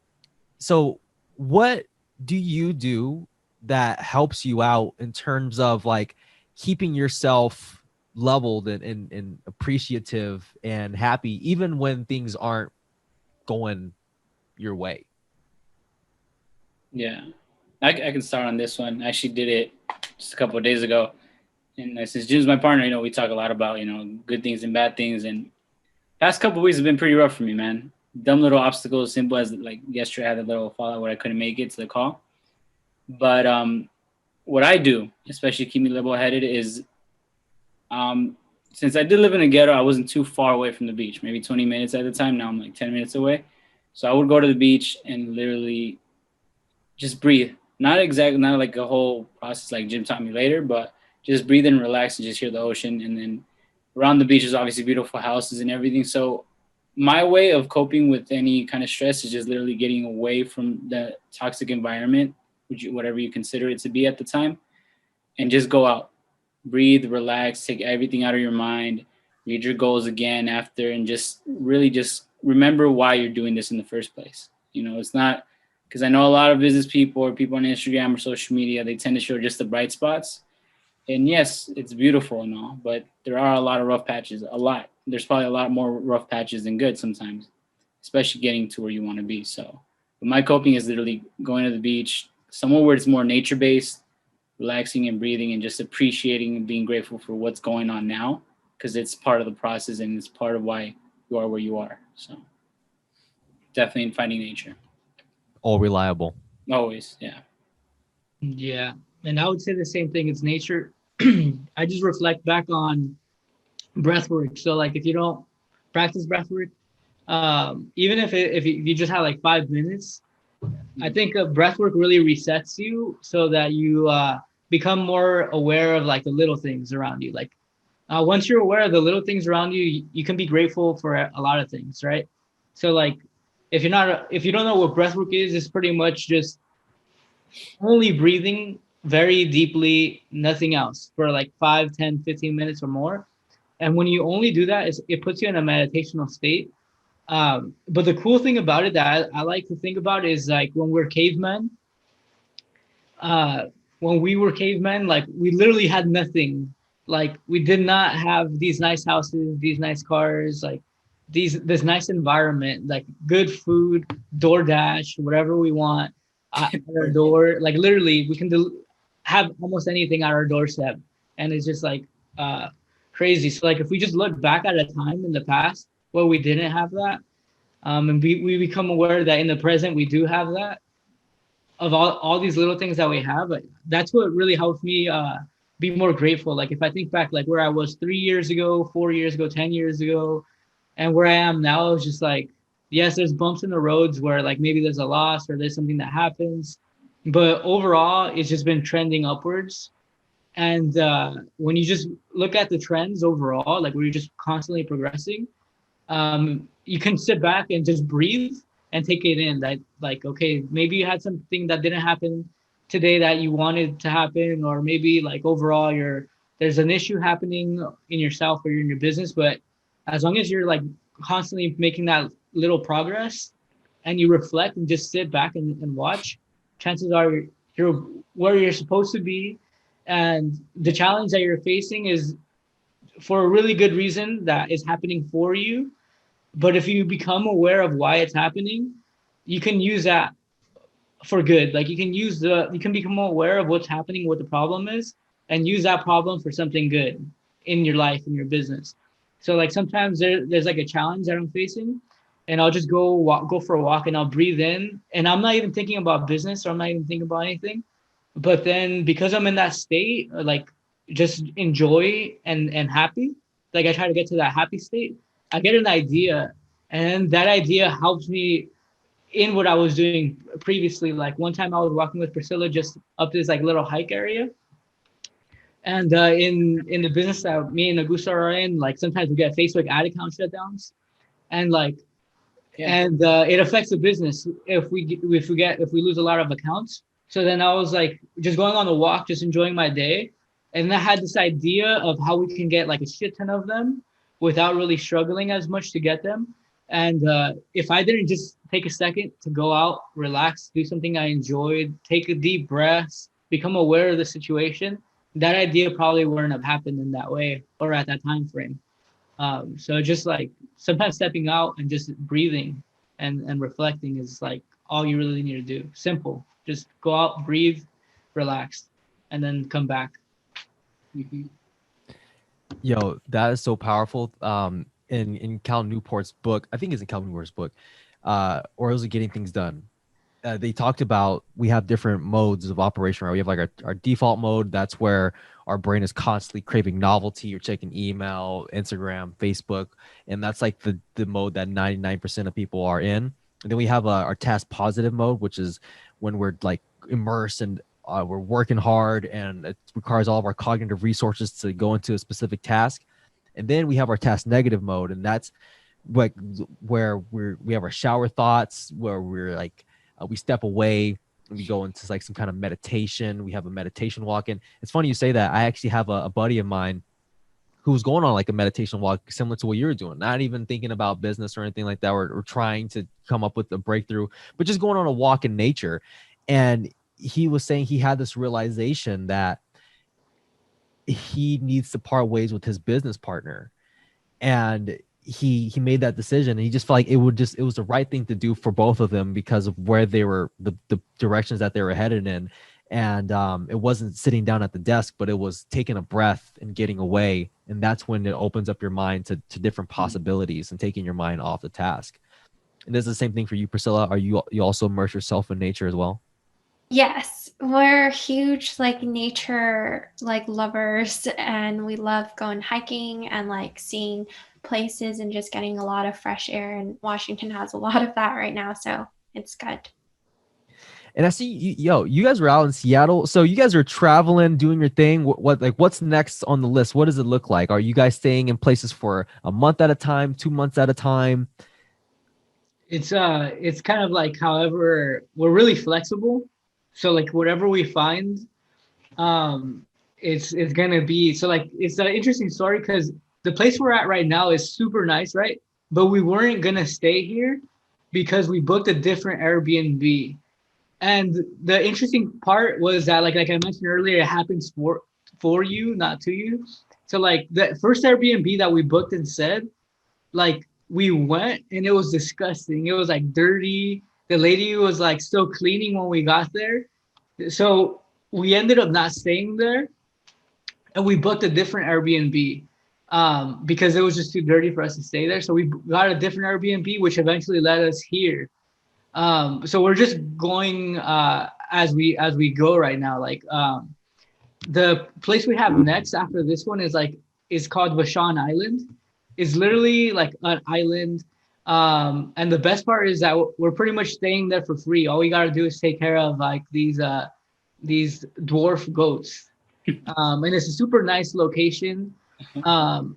So what do you do that helps you out in terms of like keeping yourself leveled and appreciative and happy, even when things aren't going your way? Yeah, I can start on this one. I actually did it just a couple of days ago. And since Jim's my partner, you know, we talk a lot about, you know, good things and bad things. And past couple of weeks have been pretty rough for me, man. Dumb little obstacles, simple as like yesterday I had a little fallout where I couldn't make it to the call. But what I do, especially to keep me level-headed, is since I did live in a ghetto, I wasn't too far away from the beach, maybe 20 minutes at the time. Now I'm like 10 minutes away. So I would go to the beach and literally just breathe. Not like a whole process like Jim taught me later, but just breathe and relax and just hear the ocean. And then around the beach is obviously beautiful houses and everything. So my way of coping with any kind of stress is just literally getting away from the toxic environment, whatever you consider it to be at the time, and just go out, breathe, relax, take everything out of your mind, read your goals again after, and just really just remember why you're doing this in the first place. You know, it's not, because I know a lot of business people or people on Instagram or social media, they tend to show just the bright spots. And yes, it's beautiful and all, but there are a lot of rough patches, a lot. There's probably a lot more rough patches than good sometimes, especially getting to where you want to be. So, but my coping is literally going to the beach, somewhere where it's more nature-based, relaxing and breathing and just appreciating and being grateful for what's going on now, because it's part of the process and it's part of why you are where you are. So definitely finding nature. All reliable. Always, yeah. Yeah. And I would say the same thing. It's nature. I just reflect back on breath work. So like if you don't practice breath work, even if you just have like 5 minutes, I think breath work really resets you so that you become more aware of like the little things around you. Like once you're aware of the little things around you, you can be grateful for a lot of things, right? So like if you don't know what breath work is, it's pretty much just only breathing very deeply, nothing else, for like 5, 10, 15 minutes or more. And when you only do that, it puts you in a meditational state. But the cool thing about it that I like to think about is like uh, when we were cavemen, like we literally had nothing. Like we did not have these nice houses, these nice cars, like this nice environment, like good food, DoorDash, whatever we want at our door. Like literally, we can have almost anything at our doorstep, and it's just like uh, crazy. So like if we just look back at a time in the past where we didn't have that, and we become aware that in the present we do have that, of all these little things that we have, but that's what really helps me be more grateful. Like if I think back like where I was 3 years ago, 4 years ago, 10 years ago, and where I am now, it's just like, yes, there's bumps in the roads where like maybe there's a loss or there's something that happens, but overall it's just been trending upwards. And when you just look at the trends overall, like where you're just constantly progressing, you can sit back and just breathe and take it in that like, okay, maybe you had something that didn't happen today that you wanted to happen, or maybe like overall there's an issue happening in yourself or in your business, but as long as you're like constantly making that little progress and you reflect and just sit back and watch, chances are you're where you're supposed to be. And the challenge that you're facing is for a really good reason that is happening for you. But if you become aware of why it's happening, you can use that for good. Like you can become aware of what's happening, what the problem is, and use that problem for something good in your life, in your business. So like sometimes there's like a challenge that I'm facing, and I'll just go for a walk and I'll breathe in, and I'm not even thinking about business, or I'm not even thinking about anything. But then because I'm in that state, like just enjoy and happy, like I try to get to that happy state. I get an idea, and that idea helps me in what I was doing previously. Like one time I was walking with Priscilla just up this like little hike area. And in the business that me and Augusta are in, like sometimes we get Facebook ad account shutdowns, and like and it affects the business if we lose a lot of accounts. So then I was like just going on the walk, just enjoying my day, and I had this idea of how we can get like a shit ton of them without really struggling as much to get them. And if I didn't just take a second to go out, relax, do something I enjoyed, take a deep breath, become aware of the situation, that idea probably wouldn't have happened in that way or at that time frame. So just like sometimes stepping out and just breathing and reflecting is like all you really need to do. Simple. Just go out, breathe, relax, and then come back. Mm-hmm. Yo, that is so powerful. In Cal Newport's book, I think it's in Cal Newport's book, or is it Getting Things Done? They talked about we have different modes of operation, right? We have like our default mode. That's where our brain is constantly craving novelty. You're checking email, Instagram, Facebook, and that's like the mode that 99% of people are in. And then we have our task positive mode, which is when we're like immersed and we're working hard, and it requires all of our cognitive resources to go into a specific task. And then we have our task negative mode, and that's like where we have our shower thoughts, where we're like we step away and we go into like some kind of meditation. We have a meditation walk. And it's funny you say that. I actually have a buddy of mine who's going on like a meditation walk similar to what you're doing, not even thinking about business or anything like that, or trying to come up with a breakthrough, but just going on a walk in nature. And he was saying he had this realization that he needs to part ways with his business partner. And he made that decision, and he just felt like it was the right thing to do for both of them because of where they were, the directions that they were headed in. And it wasn't sitting down at the desk, but it was taking a breath and getting away. And that's when it opens up your mind to different possibilities and taking your mind off the task. And this is the same thing for you, Priscilla. Are you also immerse yourself in nature as well? Yes, we're huge like nature like lovers, and we love going hiking and like seeing places and just getting a lot of fresh air, and Washington has a lot of that right now, so it's good. And I see you guys were out in Seattle. So you guys are traveling, doing your thing. What's next on the list? What does it look like? Are you guys staying in places for a month at a time, 2 months at a time? It's kind of like however we're really flexible. So like whatever we find, it's gonna be so like it's an interesting story because the place we're at right now is super nice, right? But we weren't gonna stay here because we booked a different Airbnb. And the interesting part was that, like I mentioned earlier, it happens for you, not to you. So like the first Airbnb that we booked instead, like we went and it was disgusting. It was like dirty. The lady was like still cleaning when we got there. So we ended up not staying there and we booked a different Airbnb because it was just too dirty for us to stay there. So we got a different Airbnb, which eventually led us here. So we're just going as we go right now. Like the place we have next after this one is called Vashon Island. It's literally like an island. And the best part is that we're pretty much staying there for free. All we gotta do is take care of like these dwarf goats. And it's a super nice location. So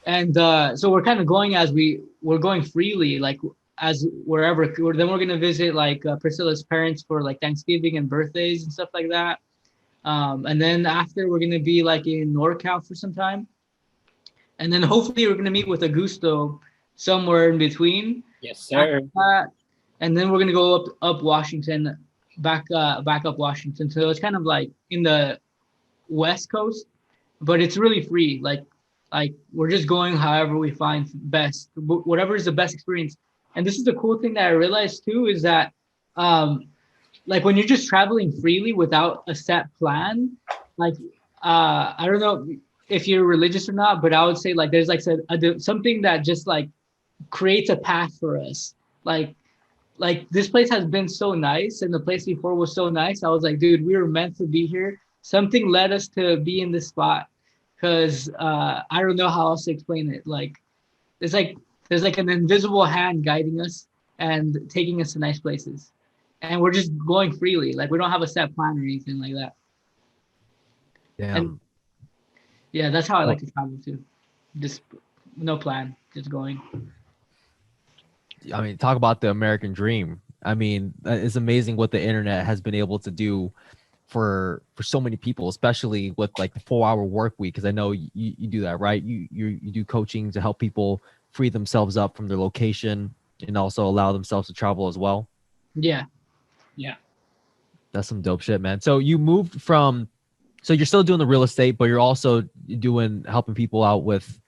we're kind of going we're going freely, like as wherever. Then we're gonna visit like Priscilla's parents for like Thanksgiving and birthdays and stuff like that. And then after we're gonna be like in NorCal for some time, and then hopefully we're gonna meet with Augusto somewhere in between. Yes, sir. And then we're gonna go up Washington, back up Washington. So it's kind of like in the West Coast, but it's really free. Like we're just going however we find best, whatever is the best experience. And this is the cool thing that I realized too is that like when you're just traveling freely without a set plan, like I don't know if you're religious or not, but I would say like there's like something that just like creates a path for us. Like this place has been so nice and the place before was so nice. I was like, dude, we were meant to be here. Something led us to be in this spot because I don't know how else to explain it. Like there's like an invisible hand guiding us and taking us to nice places. And we're just going freely. Like we don't have a set plan or anything like that. Damn. And yeah, that's how I like to travel too. Just no plan, just going. I mean, talk about the American dream. I mean, it's amazing what the internet has been able to do for so many people, especially with like the 4-hour work week. Because I know you do that, right? You do coaching to help people free themselves up from their location and also allow themselves to travel as well. Yeah. That's some dope shit, man. So you moved from, so you're still doing the real estate, but you're also helping people out with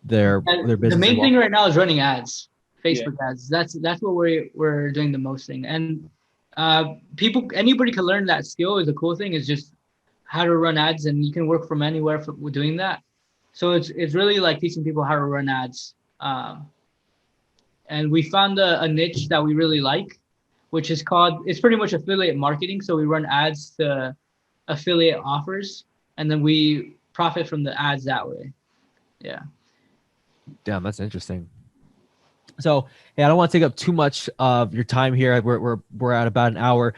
their business. The main thing right now is running ads, Facebook ads. That's what we're doing the most thing. And anybody can learn that skill. Is the cool thing is just how to run ads, and you can work from anywhere for doing that. So it's really like teaching people how to run ads. And we found a niche that we really like, which is it's pretty much affiliate marketing. So we run ads to affiliate offers, and then we profit from the ads that way. Yeah. Damn, that's interesting. So, hey, I don't want to take up too much of your time here. We're at about an hour.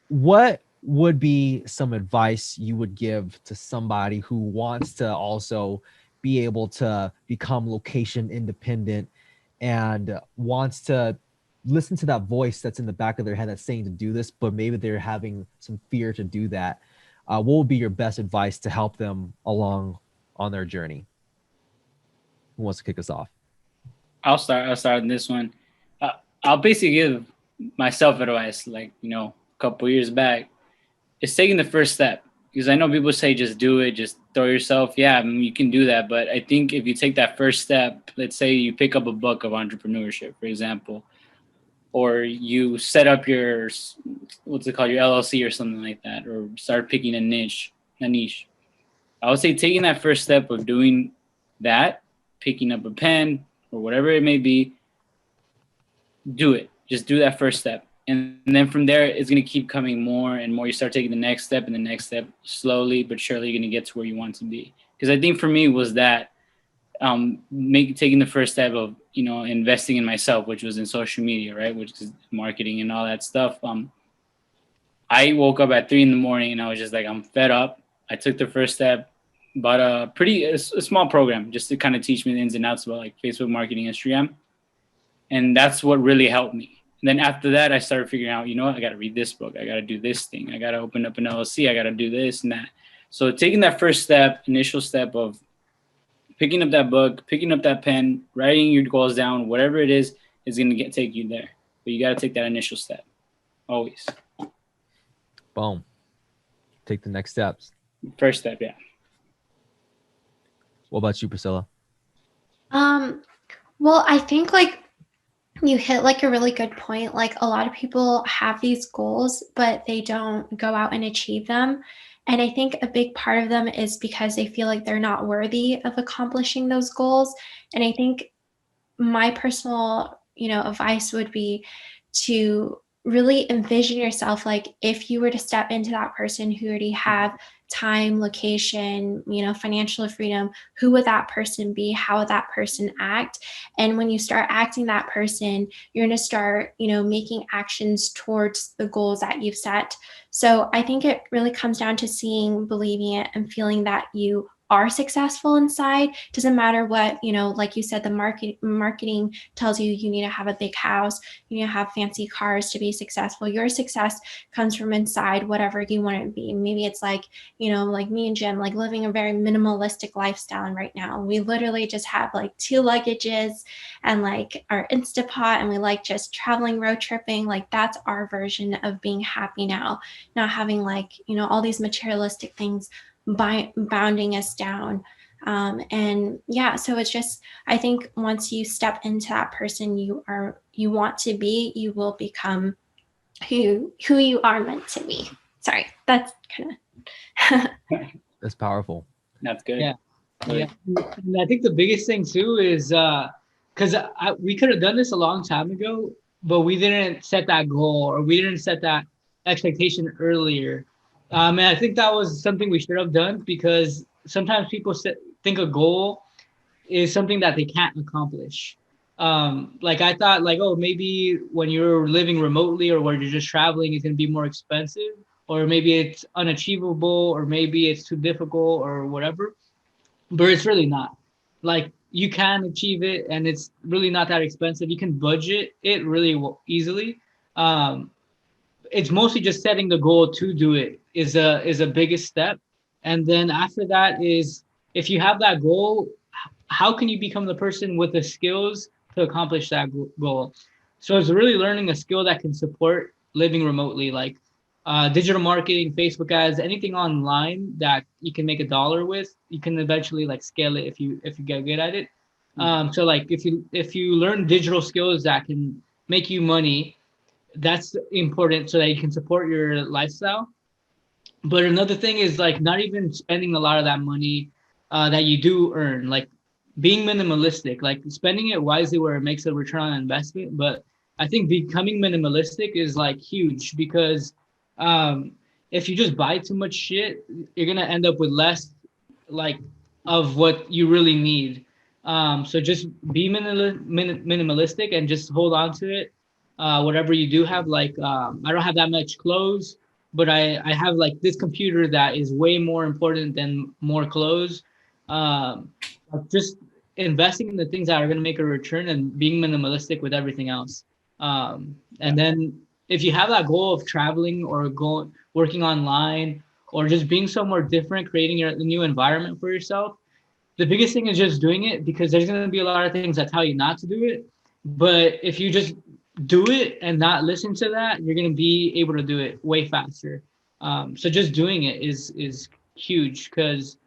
What would be some advice you would give to somebody who wants to also be able to become location independent and wants to listen to that voice that's in the back of their head that's saying to do this, but maybe they're having some fear to do that? What would be your best advice to help them along on their journey? Who wants to kick us off? I'll start on this one. I'll basically give myself advice, like, a couple years back. It's taking the first step, because I know people say just do it, just throw yourself. Yeah, I mean, you can do that. But I think if you take that first step, let's say you pick up a book of entrepreneurship, for example, or you set up your LLC or something like that, or start picking a niche. I would say taking that first step of doing that, picking up a pen or whatever it may be, do it. Just do that first step. And then from there, it's going to keep coming more and more. You start taking the next step and the next step. Slowly but surely, you're going to get to where you want to be. Because I think for me was that taking the first step of, investing in myself, which was in social media, right? Which is marketing and all that stuff. I woke up at 3 a.m. and I was just like, I'm fed up. I took the first step, bought a small program just to kind of teach me the ins and outs about like Facebook marketing, Instagram. And that's what really helped me. And then after that, I started figuring out, I got to read this book. I got to do this thing. I got to open up an LLC. I got to do this and that. So taking that first step, initial step of picking up that book, picking up that pen, writing your goals down, whatever it is going to take you there. But you got to take that initial step. Always. Boom. Take the next steps. First step, yeah. What about you, Priscilla? Well, I think like you hit like a really good point. Like a lot of people have these goals, but they don't go out and achieve them. And I think a big part of them is because they feel like they're not worthy of accomplishing those goals. And I think my personal, advice would be to really envision yourself like if you were to step into that person who already have time, location, financial freedom, who would that person be? How would that person act? And when you start acting that person, you're going to start, making actions towards the goals that you've set. So I think it really comes down to seeing, believing it, and feeling that you are successful inside. Doesn't matter what, like you said, the marketing tells you you need to have a big house, you need to have fancy cars to be successful. Your success comes from inside, whatever you want it to be. Maybe it's like, like me and Jim, like living a very minimalistic lifestyle. And right now we literally just have like 2 luggages and like our Instapot, and we like just traveling, road tripping. Like that's our version of being happy now, not having like, all these materialistic things bounding us down. And yeah, so it's just, I think once you step into that person you want to be, you will become who you are meant to be. Sorry, that's kind of That's powerful. That's good. Yeah. Yeah. And I think the biggest thing too is because we could have done this a long time ago, but we didn't set that goal, or we didn't set that expectation earlier. And I think that was something we should have done, because sometimes people think a goal is something that they can't accomplish. Like I thought, like, oh, maybe when you're living remotely or where you're just traveling, it's gonna be more expensive, or maybe it's unachievable, or maybe it's too difficult, or whatever. But it's really not. Like you can achieve it, and it's really not that expensive. You can budget it really easily. Um, it's mostly just setting the goal to do it is a biggest step. And then after that is, if you have that goal, how can you become the person with the skills to accomplish that goal? So it's really learning a skill that can support living remotely, like digital marketing, Facebook ads, anything online that you can make $1 with. You can eventually like scale it if you get good at it. So like if you learn digital skills that can make you money, that's important so that you can support your lifestyle. But another thing is like not even spending a lot of that money that you do earn, like being minimalistic, like spending it wisely where it makes a return on investment. But I think becoming minimalistic is like huge, because um, if you just buy too much shit, you're gonna end up with less like of what you really need. So just be minimalistic and just hold on to it. Whatever you do have, like I don't have that much clothes, but I have like this computer that is way more important than more clothes. Just investing in the things that are going to make a return, and being minimalistic with everything else. And then if you have that goal of traveling or working online, or just being somewhere different, creating a new environment for yourself, the biggest thing is just doing it, because there's going to be a lot of things that tell you not to do it. But if you just do it and not listen to that, you're going to be able to do it way faster. So just doing it is huge, because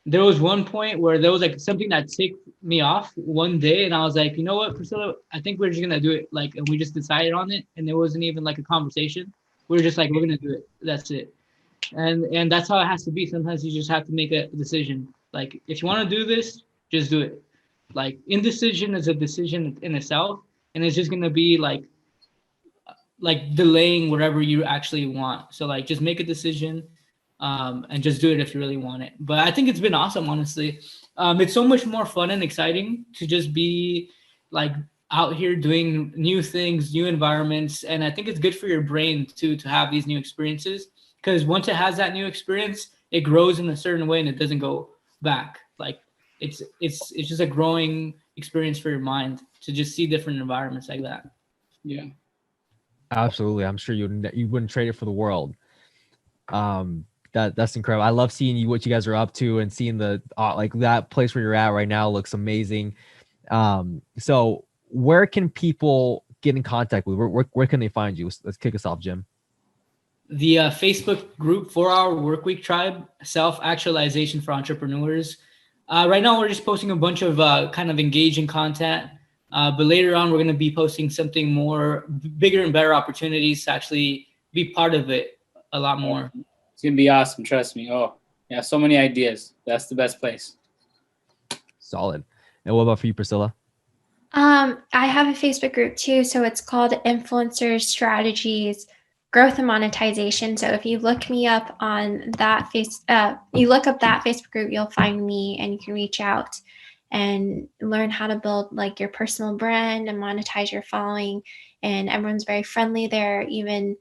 there was one point where there was like something that ticked me off one day, and I was like, you know what, Priscilla, I think we're just going to do it. Like, and we just decided on it, and there wasn't even like a conversation. We were just like, we're going to do it. That's it. And that's how it has to be. Sometimes you just have to make a decision. Like, if you want to do this, just do it. Like, indecision is a decision in itself, and it's just gonna be like delaying whatever you actually want. So like, just make a decision, and just do it if you really want it. But I think it's been awesome, honestly. It's so much more fun and exciting to just be like out here doing new things, new environments, and I think it's good for your brain too to have these new experiences, because once it has that new experience, it grows in a certain way and it doesn't go back. Like it's just a growing experience for your mind to just see different environments like that. Yeah, Absolutely. I'm sure you wouldn't trade it for the world. That's incredible. I love seeing you, what you guys are up to, and seeing the like that place where you're at right now looks amazing. So where can people get in contact with? Where can they find you? Let's kick us off, Jim. The Facebook group 4-Hour Workweek Tribe, self-actualization for entrepreneurs. Right now, we're just posting a bunch of kind of engaging content. But later on, we're going to be posting something more bigger and better opportunities to actually be part of it a lot more. It's going to be awesome. Trust me. Oh, yeah. So many ideas. That's the best place. Solid. And what about for you, Priscilla? I have a Facebook group too. So it's called Influencers Strategies, Growth and Monetization. So if you look me up on that you look up that Facebook group, you'll find me and you can reach out and learn how to build like your personal brand and monetize your following. And everyone's very friendly there. Even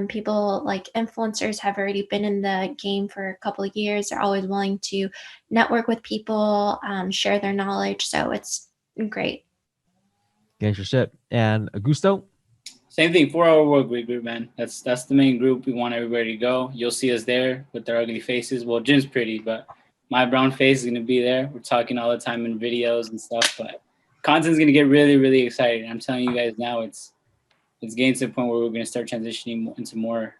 people like influencers have already been in the game for a couple of years. They're always willing to network with people, share their knowledge. So it's great. Gangstership. And Augusto? Same thing, 4-Hour Workweek group, man. That's the main group. We want everybody to go. You'll see us there with their ugly faces. Well, Jim's pretty, but my brown face is going to be there. We're talking all the time in videos and stuff, but content's going to get really, really exciting. I'm telling you guys now, it's getting to the point where we're going to start transitioning into more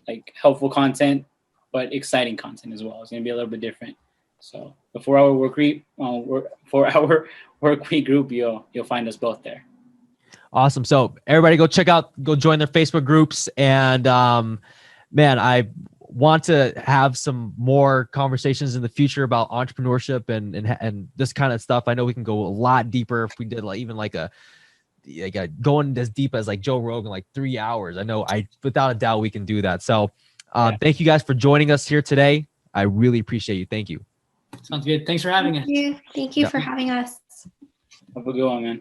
like helpful content, but exciting content as well. It's going to be a little bit different. So the 4-Hour Workweek group, you'll find us both there. Awesome. So everybody go join their Facebook groups. And man, I want to have some more conversations in the future about entrepreneurship and this kind of stuff. I know we can go a lot deeper if we did going as deep as like Joe Rogan, like 3 hours. I know without a doubt we can do that. So thank you guys for joining us here today. I really appreciate you. Thank you. Sounds good. Thanks for having us. Thank you for having us. Have a good one, man.